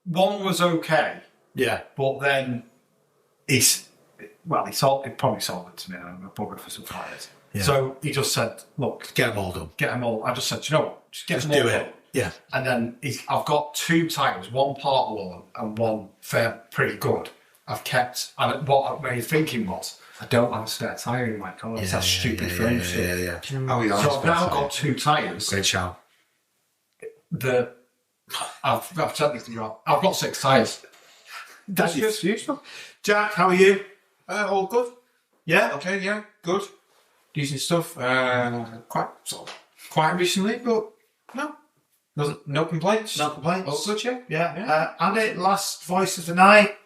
one was okay, Yeah. but then he probably sold it to me. I bought it for some tyres. Yeah. So he just said, "Look, Get them all done. get them all." I just said, "You know what? Just get Just them all do done." it. Yeah. And then I've got 2 tyres, one part worn and one fair, pretty good. I've kept, and what my thinking was, I don't have a spare tyre in my car. It's that stupid frame shit. Yeah. Oh, yeah. So I've now got 2 tyres. Great shout. I've technically got, I've got 6 tyres. That's useful. Jack, how are you? All good. Yeah. Okay, yeah, good. Decent stuff. Quite recently, but no complaints. No complaints. All good, yeah. Yeah. Andy, last voice of the night.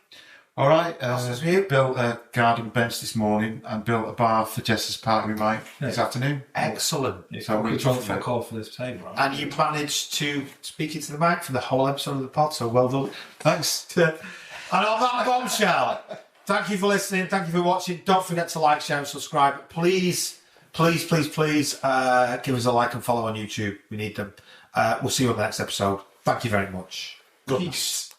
All right. That's you. Built a garden bench this morning and built a bar for Jess's party with Mike this afternoon. Excellent. So We we're control the call for this table, right? And you managed to speak into the mic for the whole episode of the pod, so well done. Thanks. And on that bombshell, thank you for listening. Thank you for watching. Don't forget to like, share, and subscribe. Please, give us a like and follow on YouTube. We need them. We'll see you on the next episode. Thank you very much. Good. Peace.